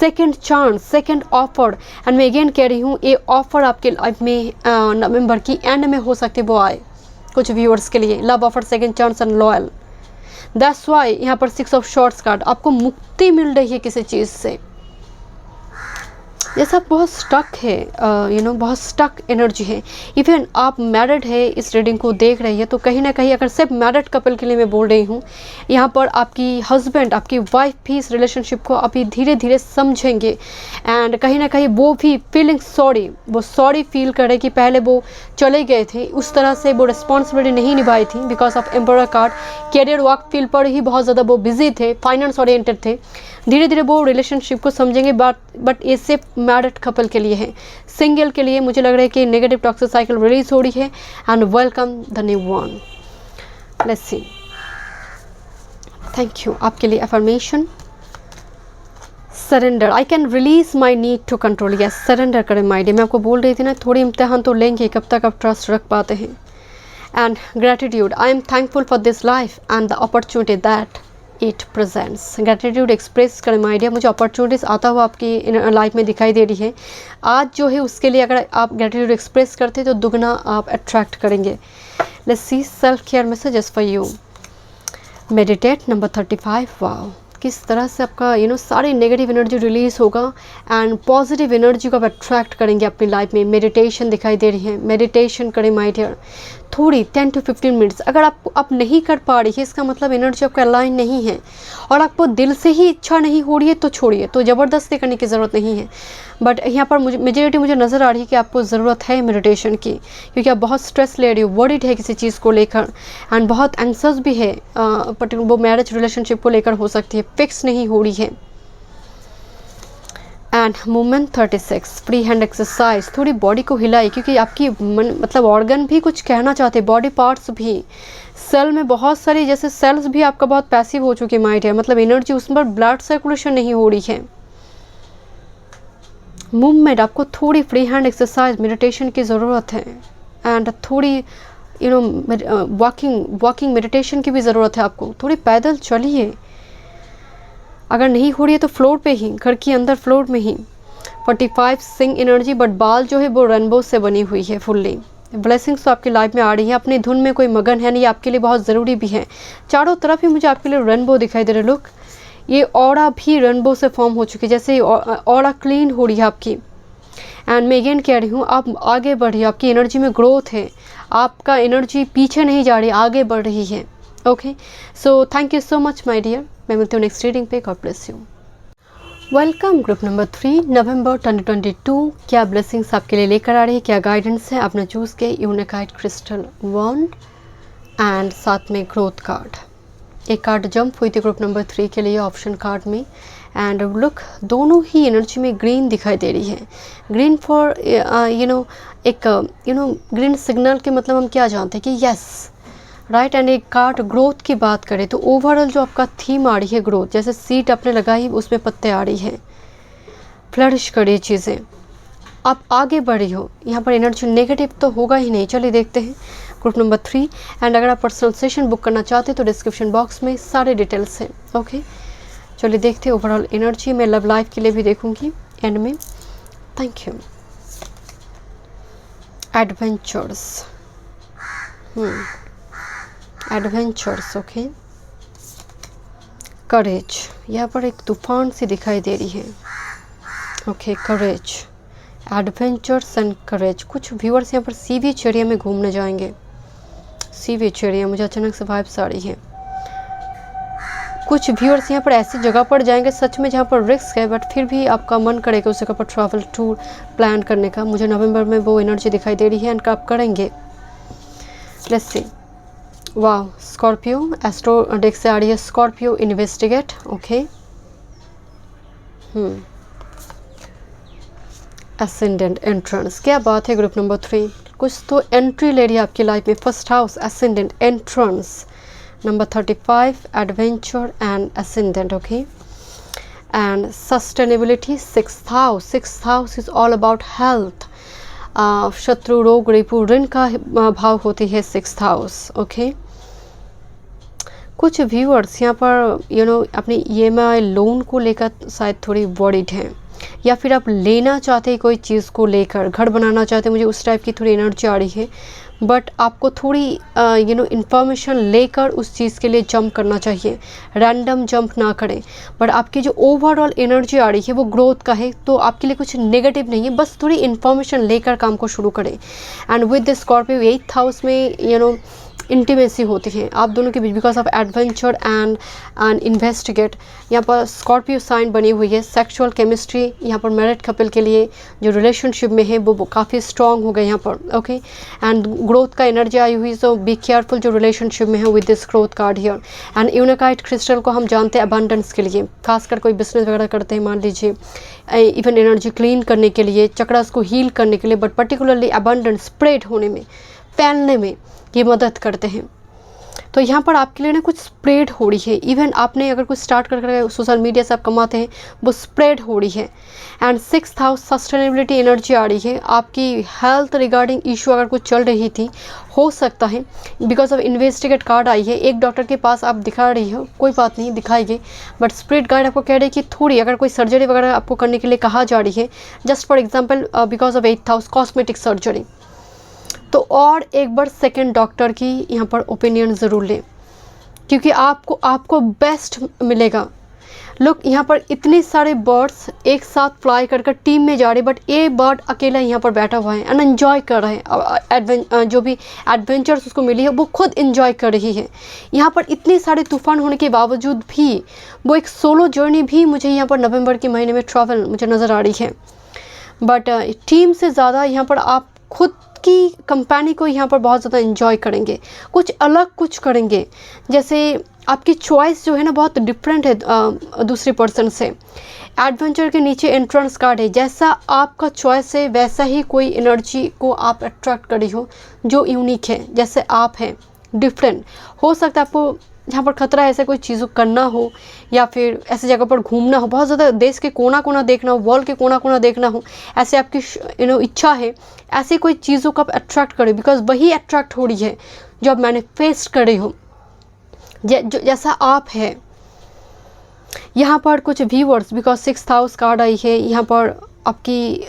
Second chance, second offer. And मैं अगेन कह रही हूँ, ये ऑफर आपके लाइफ में नवंबर की एंड में हो सकती है वो आए कुछ व्यूअर्स के लिए। Love offer, second chance and loyal, that's why यहाँ पर 6 ऑफ शॉर्ट्स कार्ड। आपको मुक्ति मिल रही है किसी चीज़ से, जैसा बहुत स्टक है, बहुत स्टक एनर्जी है। इवन आप मैरिड है, इस रीडिंग को देख रही है, तो कहीं ना कहीं अगर सिर्फ मैरिड कपल के लिए मैं बोल रही हूँ, यहाँ पर आपकी हस्बैंड, आपकी वाइफ भी इस रिलेशनशिप को अभी धीरे धीरे समझेंगे एंड कहीं ना कहीं वो भी फीलिंग सॉरी, वो सॉरी फील करे कि पहले वो चले गए थे, उस तरह से वो रिस्पॉन्सिबिलिटी नहीं निभाई थी because of emperor card. Career work field पर ही बहुत ज़्यादा वो बिजी थे, फाइनेंस ओरिएंटेड थे। धीरे धीरे वो रिलेशनशिप को समझेंगे। बट ये सिर्फ मैरिड कपल के लिए है। सिंगल के लिए मुझे लग रहा है कि नेगेटिव टॉक्सिक साइकिल रिलीज हो रही है and welcome the new one. Let's see, thank you. आपके लिए affirmation, surrender, I can release my need to control. Yes, surrender करें माई डियर। मैं आपको बोल रही थी ना, थोड़ी इम्तिहान तो लेंगे, कब तक आप ट्रस्ट रख पाते हैं। And gratitude, I am thankful for this life and the opportunity that it presents. Gratitude express करें माय डियर। मुझे अपॉर्चुनिटीज़ आता हुआ आपकी लाइफ में दिखाई दे रही है आज जो है, उसके लिए अगर आप ग्रेटिट्यूड एक्सप्रेस करते तो दुगना आप अट्रैक्ट करेंगे। Let's see self care messages for you. Meditate, number 35। Wow, किस तरह से आपका सारी नेगेटिव एनर्जी रिलीज होगा एंड पॉजिटिव एनर्जी को आप अट्रैक्ट करेंगे अपनी लाइफ में। मेडिटेशन दिखाई दे रही है, मेडिटेशन करें माय डियर, थोड़ी 10 to 15 मिनट्स। अगर आप नहीं कर पा रही है, इसका मतलब एनर्जी आपका अलाइन नहीं है और आपको दिल से ही इच्छा नहीं हो रही है तो छोड़िए, तो ज़बरदस्ती करने की ज़रूरत नहीं है। बट यहाँ पर मेजॉरिटी मुझे नज़र आ रही है कि आपको ज़रूरत है मेडिटेशन की, क्योंकि आप बहुत स्ट्रेस ले रही हो, वरीड है किसी चीज़ को लेकर एंड बहुत एंग्जियस भी है, पर्टिकुलर वो मैरिज रिलेशनशिप को लेकर हो सकती है, फिक्स नहीं हो रही है। And movement 36, free hand exercise, थोड़ी बॉडी को हिलाई, क्योंकि आपकी मतलब ऑर्गन भी कुछ कहना चाहते हैं, बॉडी पार्ट्स भी, सेल में बहुत सारी जैसे सेल्स भी आपका बहुत पैसिव हो चुके माइंड है, मतलब एनर्जी उसमें पर ब्लड सर्कुलेशन नहीं हो रही है। मूवमेंट, आपको थोड़ी फ्री हैंड एक्सरसाइज मेडिटेशन की ज़रूरत है एंड थोड़ी वॉकिंग मेडिटेशन की भी ज़रूरत है आपको। थोड़ी पैदल चलिए, अगर नहीं हो रही है तो फ्लोर पे ही, घर के अंदर फ्लोर में ही। 45 सिंग एनर्जी, बट बाल जो है वो रेनबो से बनी हुई है फुल्ली। ब्लेसिंग्स तो आपकी लाइफ में आ रही है, अपनी धुन में कोई मगन है नहीं, आपके लिए बहुत ज़रूरी भी है। चारों तरफ ही मुझे आपके लिए रेनबो दिखाई दे रहा है। लुक, ये ऑरा भी रेनबो से फॉर्म हो चुकी है, जैसे ऑरा क्लीन हो रही है आपकी। एंड मैं अगेन कह रही हूँ, आप आगे बढ़िए, आपकी एनर्जी में ग्रोथ है, आपका एनर्जी पीछे नहीं जा रही, आगे बढ़ रही है। Okay, so thank you so much my dear. मैं मिलती हूँ नेक्स्ट रीडिंग पे। God bless you. Welcome group number 3, November 2022। क्या ब्लेसिंग्स आपके लिए लेकर आ रही है, क्या गाइडेंस है, आपने चूज़ किया यूनिकाइट क्रिस्टल वॉन्ड एंड साथ में ग्रोथ कार्ड। एक कार्ड जंप हुई थी ग्रुप नंबर 3 के लिए ऑप्शन कार्ड में एंड लुक, दोनों ही एनर्जी में ग्रीन दिखाई दे रही है। ग्रीन फॉर ग्रीन सिग्नल के मतलब हम क्या जानते हैं कि यस राइट। एंड एक कार्ड ग्रोथ की बात करें तो ओवरऑल जो आपका थीम आ रही है ग्रोथ, जैसे सीड आपने लगाई उसमें पत्ते आ रही है, फ्लरिश कर रही चीज़ें, आप आगे बढ़ी हो। यहाँ पर एनर्जी नेगेटिव तो होगा ही नहीं। चलिए देखते हैं ग्रुप नंबर 3 एंड अगर आप पर्सनल सेशन बुक करना चाहते हैं तो डिस्क्रिप्शन बॉक्स में सारे डिटेल्स हैं। ओके, चलिए देखते हैं ओवरऑल एनर्जी। मैं लव लाइफ के लिए भी देखूंगी एंड में। Thank you. Adventures, adventures, okay. Courage, यहाँ पर एक तूफान सी दिखाई दे रही है। Okay, courage, adventures and courage. कुछ व्यूअर्स यहाँ पर सी बीच एरिया में घूमने जाएंगे। सी बीच एरिया मुझे अचानक से वाइब्स आ रही है। कुछ व्यूअर्स यहाँ पर ऐसी जगह पर जाएंगे सच में जहाँ पर रिस्क है, बट फिर भी आपका मन करेगा उस जगह पर ट्रैवल टूर प्लान करने का। मुझे नवंबर में वो एनर्जी दिखाई दे रही है एंड आप करेंगे। Let's see. वाह, स्कॉर्पियो, एस्ट्रो डेक से आ रही है Scorpio investigate. Okay, ascendant entrance, क्या बात है ग्रुप नंबर 3। कुछ तो एंट्री ले रही है आपकी लाइफ में। First house, ascendant, entrance. Number 35, adventure and ascendant. Okay, and sustainability, sixth house is all about health. शत्रु, रोग, रिपु, ऋण का भाव होती है सिक्स्थ हाउस। ओके, कुछ व्यूअर्स यहाँ पर अपनी EMI लोन को लेकर शायद थोड़ी वरीड हैं, या फिर आप लेना चाहते हैं कोई चीज़ को लेकर, घर बनाना चाहते हैं, मुझे उस टाइप की थोड़ी एनर्जी आ रही है। बट आपको थोड़ी इंफॉर्मेशन लेकर उस चीज़ के लिए जंप करना चाहिए, रैंडम जंप ना करें। बट आपकी जो ओवरऑल एनर्जी आ रही है वो ग्रोथ का है, तो आपके लिए कुछ नेगेटिव नहीं है, बस थोड़ी इन्फॉर्मेशन लेकर काम को शुरू करें। And with the Scorpio 8th house में इंटीमेसी होती है आप दोनों के बीच, because of adventure and investigate. यहाँ पर स्कॉर्पियो साइन बनी हुई है। सेक्सुअल केमिस्ट्री यहाँ पर मैरिड कपल के लिए जो रिलेशनशिप में है वो काफ़ी स्ट्रॉन्ग हो गए यहाँ पर। ओके, एंड ग्रोथ का एनर्जी आई हुई, सो बी केयरफुल जो रिलेशनशिप में है with this growth card here. And unakite crystal को हम जानते हैं अबंडेंस के लिए, खासकर कोई बिजनेस वगैरह करते हैं मान लीजिए, इवन एनर्जी क्लीन करने के लिए, चक्रास को हील करने के लिए, बट पर्टिकुलरली अबंडेंस स्प्रेड होने में, फैलने में ये मदद करते हैं। तो यहाँ पर आपके लिए ना कुछ स्प्रेड हो रही है। इवन आपने अगर कुछ स्टार्ट कर सोशल मीडिया से आप कमाते हैं, वो स्प्रेड हो रही है। And 6th house sustainability energy आ रही है। आपकी हेल्थ रिगार्डिंग इशू अगर कुछ चल रही थी, हो सकता है बिकॉज ऑफ इन्वेस्टिगेट कार्ड आई है। एक डॉक्टर के पास आप दिखा रही हो, कोई बात नहीं दिखाइए, बट स्प्रिट गाइड आपको कह रही है कि थोड़ी अगर कोई सर्जरी वगैरह आपको करने के लिए कहा जा रही है, just for example because of 8th house cosmetic surgery, तो और एक बार सेकंड डॉक्टर की यहाँ पर ओपिनियन ज़रूर लें, क्योंकि आपको बेस्ट मिलेगा। लोग यहाँ पर इतने सारे बर्ड्स एक साथ फ्लाई कर कर टीम में जा रहे, बट ये बर्ड अकेला यहाँ पर बैठा हुआ है एंड एंजॉय कर रहे हैं। जो भी एडवेंचर्स उसको मिली है वो खुद एंजॉय कर रही है। यहाँ पर इतने सारे तूफान होने के बावजूद भी वो एक सोलो जर्नी भी मुझे यहाँ पर नवंबर के महीने में ट्रैवल मुझे नज़र आ रही है। बट टीम से ज़्यादा यहाँ पर आप खुद की कंपनी को यहाँ पर बहुत ज़्यादा एंजॉय करेंगे, कुछ अलग कुछ करेंगे। जैसे आपकी चॉइस जो है ना बहुत डिफरेंट है दूसरे पर्सन से। एडवेंचर के नीचे एंट्रेंस कार्ड है, जैसा आपका चॉइस है वैसा ही कोई एनर्जी को आप अट्रैक्ट करी हो जो यूनिक है, जैसे आप हैं डिफरेंट। हो सकता है आपको जहाँ पर खतरा है ऐसे कोई चीज़ों करना हो या फिर ऐसी जगह पर घूमना हो, बहुत ज़्यादा देश के कोना कोना देखना हो, वर्ल्ड के कोना कोना देखना हो, ऐसे आपकी इच्छा है, ऐसी कोई चीज़ों को आप अट्रैक्ट करें, बिकॉज वही अट्रैक्ट हो रही है जो आप मैनिफेस्ट करे हो जैसा आप है। यहाँ पर कुछ viewers, because 6th house card आई है, यहाँ पर आपकी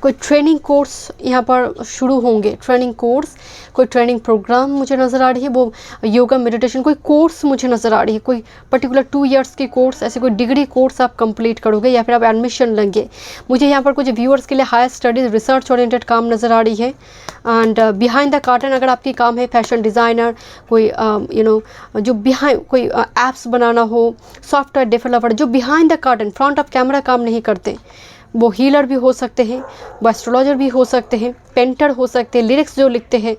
कोई ट्रेनिंग कोर्स यहाँ पर शुरू होंगे, ट्रेनिंग कोर्स, कोई ट्रेनिंग प्रोग्राम मुझे नज़र आ रही है, वो योगा मेडिटेशन कोई कोर्स मुझे नज़र आ रही है, कोई पर्टिकुलर 2 इयर्स की कोर्स, ऐसे कोई डिग्री कोर्स आप कंप्लीट करोगे या फिर आप एडमिशन लेंगे। मुझे यहाँ पर कुछ व्यूअर्स के लिए हायर स्टडीज़ रिसर्च ओरिएंटेड काम नज़र आ रही है। एंड बिहाइंड द कर्टन अगर आपकी काम है फैशन डिज़ाइनर, कोई जो बिहाइंड कोई एप्स बनाना हो, सॉफ्टवेयर डेवलपर, जो behind the curtain front of camera काम नहीं करते, वो हीलर भी हो सकते हैं, वो एस्ट्रोलॉजर भी हो सकते हैं, पेंटर हो सकते हैं, लिरिक्स जो लिखते हैं,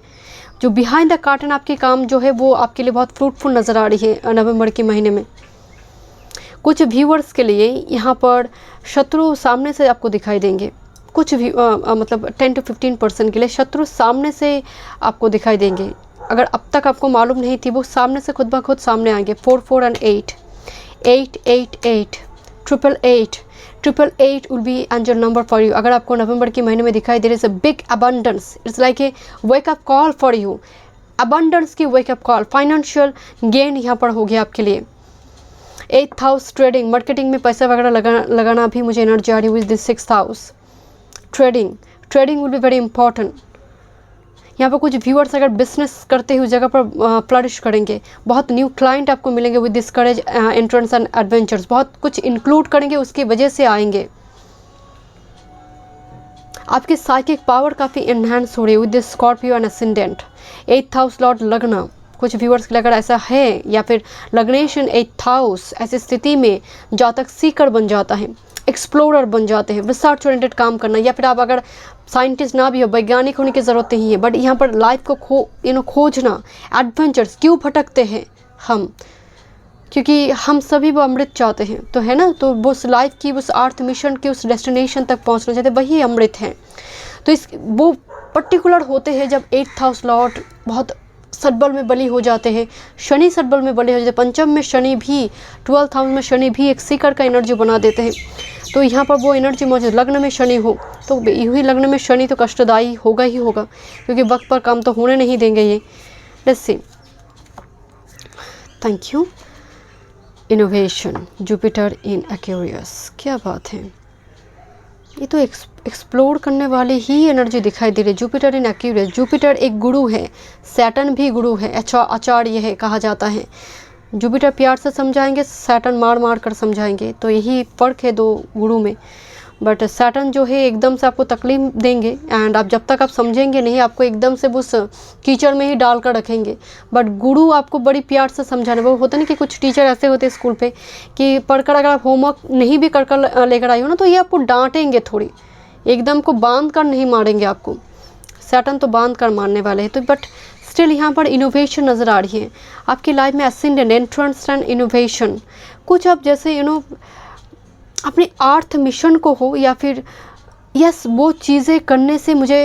जो बिहाइंड द कर्टन आपके काम जो है वो आपके लिए बहुत फ्रूटफुल नज़र आ रही है नवंबर के महीने में। कुछ व्यूअर्स के लिए यहाँ पर शत्रु सामने से आपको दिखाई देंगे, कुछ भी मतलब 10 to 15% के लिए शत्रु सामने से आपको दिखाई देंगे। अगर अब तक आपको मालूम नहीं थी वो सामने से खुद ब खुद सामने आएंगे। 4 4 and 8 8 8 8 888 888 will be angel number for you। अगर आपको नवंबर के महीने में दिखाई दे रही है big abundance, it's like a wake up call for you, abundance की वेकअप कॉल, फाइनेंशियल गेन यहाँ पर हो गया आपके लिए। 8th हाउस ट्रेडिंग, मार्केटिंग में पैसा वगैरह लगाना भी मुझे एनर्जी आ रही हुई। This 6th house trading will be very important. यहाँ पर कुछ व्यूअर्स अगर बिजनेस करते हुए जगह पर फ्लरिश करेंगे, बहुत न्यू क्लाइंट आपको मिलेंगे with this courage entrance and adventures, बहुत कुछ इंक्लूड करेंगे, उसकी वजह से आएंगे। आपकी साइकिक पावर काफ़ी इन्हांस हो रही है with this Scorpio and ascendant. 8th house Lord लगना, कुछ व्यूअर्स के लिए अगर ऐसा है या फिर लग्नेशन 8th हाउस, ऐसी स्थिति में जातक सीकर बन जाता है, एक्सप्लोरर बन जाते हैं, रिसर्च ओरिएंटेड काम करना, या फिर आप अगर साइंटिस्ट ना भी हो, वैज्ञानिक होने की ज़रूरत नहीं है, बट यहाँ पर लाइफ को खोजना, एडवेंचर्स क्यों भटकते हैं हम, क्योंकि हम सभी वो अमृत चाहते हैं, तो है ना, तो वो उस लाइफ की उस अर्थ मिशन के उस डेस्टिनेशन तक पहुँचना चाहते, वही अमृत हैं। तो इस वो पर्टिकुलर होते हैं जब 8th हाउस लॉर्ड बहुत सद्बल में बली हो जाते हैं, शनि सद्बल में बली हो जाते हैं, पंचम में शनि भी, 12th हाउस में शनि भी एक सीकर का एनर्जी बना देते हैं। तो यहाँ पर वो एनर्जी मौजूद, लग्न में शनि हो तो यही लग्न में शनि तो कष्टदायी होगा ही होगा, क्योंकि वक्त पर काम तो होने नहीं देंगे ये। Let's see, thank you. Innovation, Jupiter in Aquarius, क्या बात है, ये तो एक्सप्लोर करने वाली ही एनर्जी दिखाई दे रही है। जुपिटर इन एक्वेरियस, जुपिटर एक गुरु है, सैटर्न भी गुरु है, आचार्य है कहा जाता है। जुपिटर प्यार से समझाएंगे, सैटर्न मार मार कर समझाएंगे, तो यही फ़र्क है दो गुरु में। बट सैटर्न जो है एकदम से आपको तकलीफ देंगे, एंड आप जब तक आप समझेंगे नहीं, आपको एकदम से उस कीचड़ में ही डाल कर रखेंगे। बट गुरु आपको बड़ी प्यार से समझाने, वो होता नहीं कि कुछ टीचर ऐसे होते हैं स्कूल पे कि पढ़कर अगर आप होमवर्क नहीं भी कर लेकर आई हो ना, तो ये आपको डांटेंगे थोड़ी, एकदम को बांध कर नहीं मारेंगे आपको। सैटर्न तो बांध कर मारने वाले हैं। तो बट स्टिल यहाँ पर इनोवेशन नज़र आ रही है आपकी लाइफ में, असेंडेंट, एंट्रेंस एंड इनोवेशन। कुछ आप जैसे अपने अर्थ मिशन को हो, या फिर यस वो चीज़ें करने से मुझे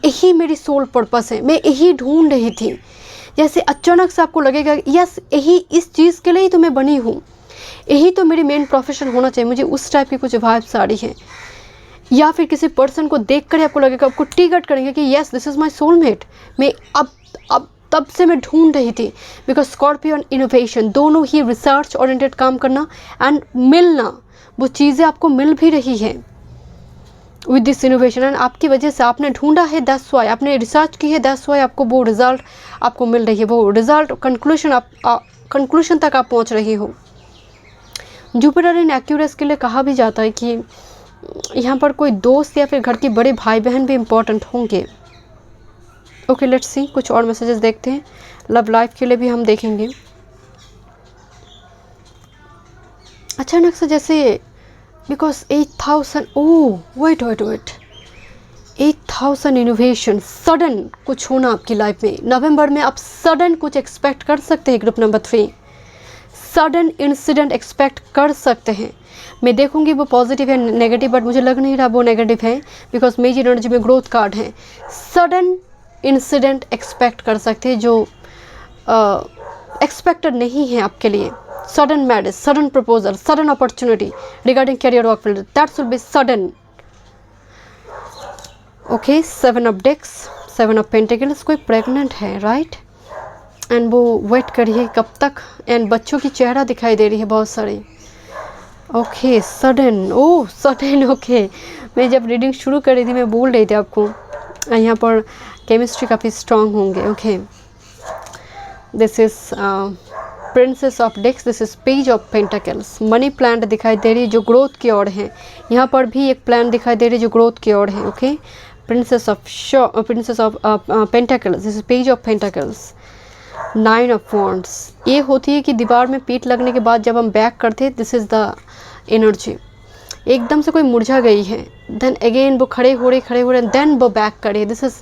यही मेरी सोल पर्पस है, मैं यही ढूंढ रही थी, जैसे अचानक से आपको लगेगा यस यही इस चीज़ के लिए ही तो मैं बनी हूँ, यही तो मेरी मेन प्रोफेशन होना चाहिए, मुझे उस टाइप की कुछ वाइब्स आ रही है। या फिर किसी पर्सन को देख कर आपको लगेगा, आपको टिकट करेंगे कि yes this is my soulmate, मैं अब तब से मैं ढूंढ रही थी। बिकॉज स्कॉर्पियो एंड इनोवेशन दोनों ही रिसर्च ओरिएंटेड काम करना एंड मिलना, वो चीज़ें आपको मिल भी रही है विद दिस इनोवेशन, एंड आपकी वजह से आपने ढूंढा है, दैट्स व्हाई आपने रिसर्च की है, दैट्स व्हाई आपको वो रिज़ल्ट आपको मिल रही है, वो रिज़ल्ट कंक्लूशन तक आप पहुंच रही हो। जुपिटर इन एक्यूरेस के लिए कहा भी जाता है कि यहाँ पर कोई दोस्त या फिर घर के बड़े भाई बहन भी इम्पोर्टेंट होंगे। ओके, लेट्स सी कुछ और मैसेजेस देखते हैं। लव लाइफ के लिए भी हम देखेंगे। अचानक से जैसे because 8000, oh wait 8000 innovation, sudden कुछ होना आपकी लाइफ में। नवंबर में आप सडन कुछ एक्सपेक्ट कर सकते हैं। Group number 3, sudden incident expect कर सकते हैं। मैं देखूंगी वो पॉजिटिव है नेगेटिव, बट मुझे लग नहीं रहा वो नेगेटिव है बिकॉज मेरी एनर्जी में ग्रोथ कार्ड है। सडन इंसिडेंट एक्सपेक्ट कर सकते हैं जो एक्सपेक्टेड नहीं है आपके लिए। Sudden marriage, sudden proposal, sudden opportunity regarding career work field, that's will be sudden. Okay, 7 of decks, 7 of pentacles, कोई प्रेग्नेंट है राइट, एंड वो वेट करिए कब तक, एंड बच्चों की चेहरा दिखाई दे रही है बहुत सारे। ओके, सडन, ओह सडन, ओके। मैं जब रीडिंग शुरू कर रही थी मैं बोल रही थी आपको यहाँ पर केमिस्ट्री काफ़ी स्ट्रांग होंगे। Okay, this is princess of decks, this is page of pentacles. Money plant दिखाई दे रही है जो ग्रोथ की ओर है। यहाँ पर भी एक प्लांट दिखाई दे रही है जो ग्रोथ की ओर है। Okay, princess of pentacles, this is page of pentacles. 9 of wands, ये होती है कि दीवार में पीठ लगने के बाद जब हम बैक करते हैं, दिस इज़ द एनर्जी। एकदम से कोई मुरझा गई है, देन अगेन वो खड़े हो रहे देन वो बैक करे, this is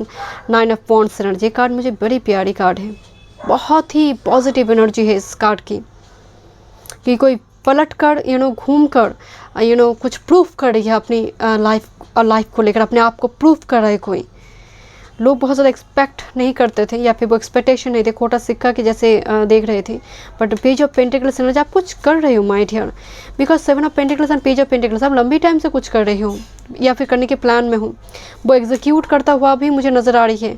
9 of wands energy. Card मुझे बड़ी प्यारी कार्ड है, बहुत ही पॉजिटिव एनर्जी है इस कार्ड की कि कोई पलट कर घूम कर कुछ प्रूफ कर रही है अपनी लाइफ को लेकर, अपने आप को प्रूफ कर रहा है कोई। लोग बहुत ज़्यादा एक्सपेक्ट नहीं करते थे या फिर वो एक्सपेक्टेशन नहीं थे, खोटा सिक्का के जैसे देख रहे थे, but page of pentacles energy आप कुछ कर रहे हो my dear, because 7 of pentacles and page of pentacles आप लंबी टाइम से कुछ कर रहे हो या फिर करने के प्लान में हो। वो एग्जीक्यूट करता हुआ भी मुझे नज़र आ रही है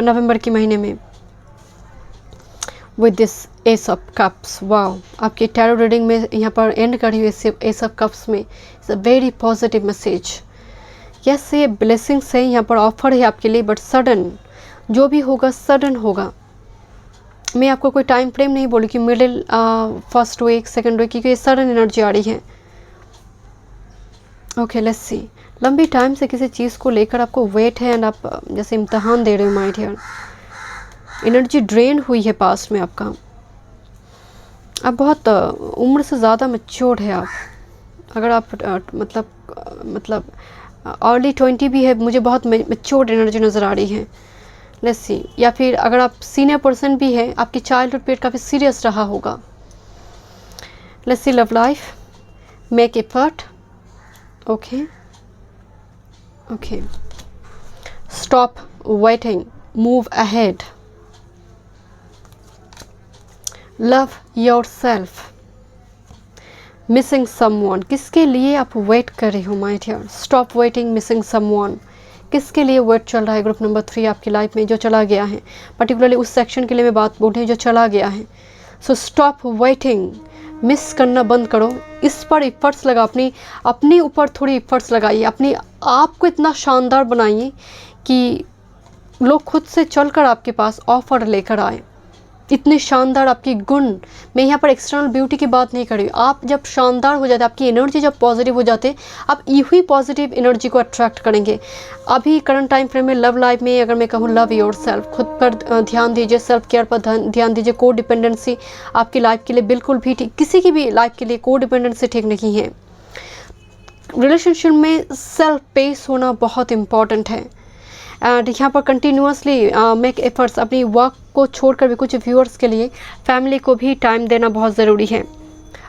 नवंबर के महीने में with this S of cups. Wow, आपकी टैरो रीडिंग में यहाँ पर एंड करी हुई एस ऑफ कप्स में, it's a very positive message. Yes, ये ब्लेसिंग्स है, यहाँ पर ऑफर है आपके लिए, बट सडन जो भी होगा सडन होगा। मैं आपको कोई टाइम फ्रेम नहीं बोलूँ कि middle, first week, second week, क्योंकि ये सडन एनर्जी आ रही है। Okay, let's see. लंबी टाइम से किसी चीज़ को लेकर आपको वेट है एंड आप जैसे इम्तहान दे रहे हो माय डियर। एनर्जी ड्रेन हुई है पास्ट में आपका। आप बहुत उम्र से ज़्यादा मैच्योर्ड है आप। अगर आप मतलब अर्ली 20 भी है, मुझे बहुत मैच्योर्ड एनर्जी नज़र आ रही है। लेट्स सी, या फिर अगर आप सीनियर पर्सन भी है, आपकी चाइल्डहुड पीरियड काफ़ी सीरियस रहा होगा। Let's see, love life, make effort. Okay, stop waiting, move ahead, love yourself, missing someone. किसके लिए आप वेट कर रहे हो my dear? Stop waiting, missing someone. किसके लिए वेट चल रहा है ग्रुप नंबर 3 आपकी लाइफ में, जो चला गया है। पर्टिकुलरली उस सेक्शन के लिए मैं बात बोल रही हूँ जो चला गया है। सो स्टॉप वेटिंग, मिस करना बंद करो, इस पर इफर्ट्स लगा, अपनी ऊपर थोड़ी इफर्ट्स लगाइए, अपनी आप को इतना शानदार बनाइए कि लोग खुद से चलकर आपके पास ऑफर लेकर आए। इतने शानदार आपकी गुण, मैं यहाँ पर एक्सटर्नल ब्यूटी की बात नहीं कर रही हूँ। आप जब शानदार हो जाते, आपकी एनर्जी जब पॉजिटिव हो जाते, आप यही पॉजिटिव एनर्जी को अट्रैक्ट करेंगे। अभी करंट टाइम फ्रेम में लव लाइफ में अगर मैं कहूँ, लव योरसेल्फ, खुद पर ध्यान दीजिए, सेल्फ केयर पर ध्यान दीजिए। को डिपेंडेंसी आपकी लाइफ के लिए बिल्कुल भी ठीक, किसी की भी लाइफ के लिए को डिपेंडेंसी ठीक नहीं है। रिलेशनशिप में सेल्फ पेस होना बहुत इम्पॉर्टेंट है। एंड यहाँ पर कंटिन्यूसली मेक एफर्ट्स, अपनी वर्क को छोड़कर भी कुछ व्यूअर्स के लिए फैमिली को भी टाइम देना बहुत ज़रूरी है।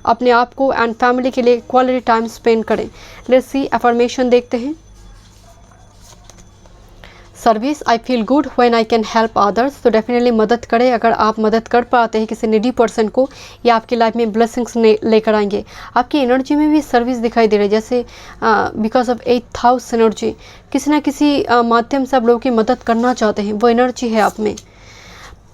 अपने आप को एंड फैमिली के लिए क्वालिटी टाइम स्पेंड करें। लेट्स सी, अफर्मेशन देखते हैं। Service, I feel good when I can help others. तो डेफिनेटली मदद करें, अगर आप मदद कर पाते हैं किसी नीडी पर्सन को, या आपकी लाइफ में ब्लेसिंग्स लेकर आएंगे। आपकी एनर्जी में भी सर्विस दिखाई दे रही है, जैसे बिकॉज ऑफ 8th एनर्जी, किसी ना किसी माध्यम से आप लोगों की मदद करना चाहते हैं, वो एनर्जी है आप में।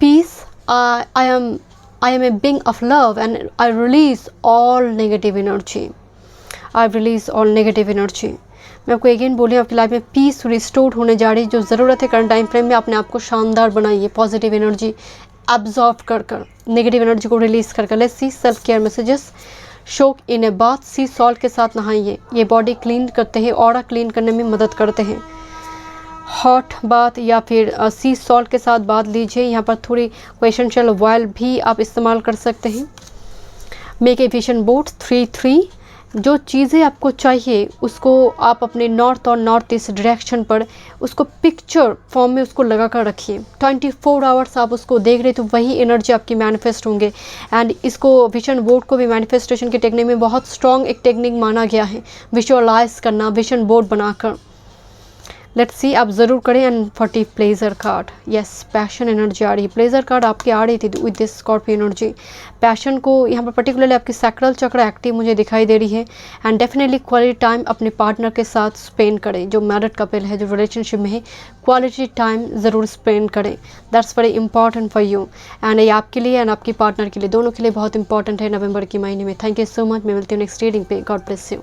Peace, I am a being of love and I release all negative energy, I release all negative energy. मैं आपको अगेन बोली, आपकी लाइफ में पीस रिस्टोर्ड होने जा रही है। जो ज़रूरत है करंट टाइम फ्रेम में, अपने आप को शानदार बनाइए, पॉजिटिव एनर्जी एब्जॉर्ब कर नेगेटिव एनर्जी को रिलीज़ कर। Let's see, self care messages. Soak in a bath, C salt के साथ नहाइए, ये बॉडी क्लीन करते हैं, ऑरा क्लीन करने में मदद करते हैं। हॉट बाथ या फिर सी सॉल्ट के साथ बाथ लीजिए। यहाँ पर थोड़ी एसेंशियल ऑयल भी आप इस्तेमाल कर सकते हैं। मेक ए विजन बोर्ड 3-3, जो चीज़ें आपको चाहिए उसको आप अपने नॉर्थ और नॉर्थ ईस्ट डायरेक्शन पर उसको पिक्चर फॉर्म में उसको लगा कर रखिए। 24 आवर्स आप उसको देख रहे तो वही एनर्जी आपकी मैनिफेस्ट होंगे। एंड इसको विजन बोर्ड को भी मैनिफेस्टेशन की टेक्निक में बहुत स्ट्रॉन्ग एक टेक्निक माना गया है, विजुअलाइज करना विजन बोर्ड बनाकर। लेट्स सी, आप ज़रूर करें। And 40 pleasure card, yes passion energy आ रही है। प्लेजर कार्ड आपकी आ रही थी with this Scorpio energy. Passion को यहाँ पर पर्टिकुलरली आपकी सैक्रल चक्र एक्टिव मुझे दिखाई दे रही है। एंड डेफिनेटली क्वालिटी टाइम अपने पार्टनर के साथ स्पेंड करें। जो मैरिड कपल है, जो रिलेशनशिप में है, क्वालिटी टाइम ज़रूर स्पेंड करें। That's very important for you. And ये आपके लिए एंड आपकी पार्टनर के लिए, दोनों के लिए बहुत इंपॉर्टेंट है नवंबर के महीने में। Thank you so much. मैं मिलती हूँ नेक्स्ट रीडिंग पे। God bless you.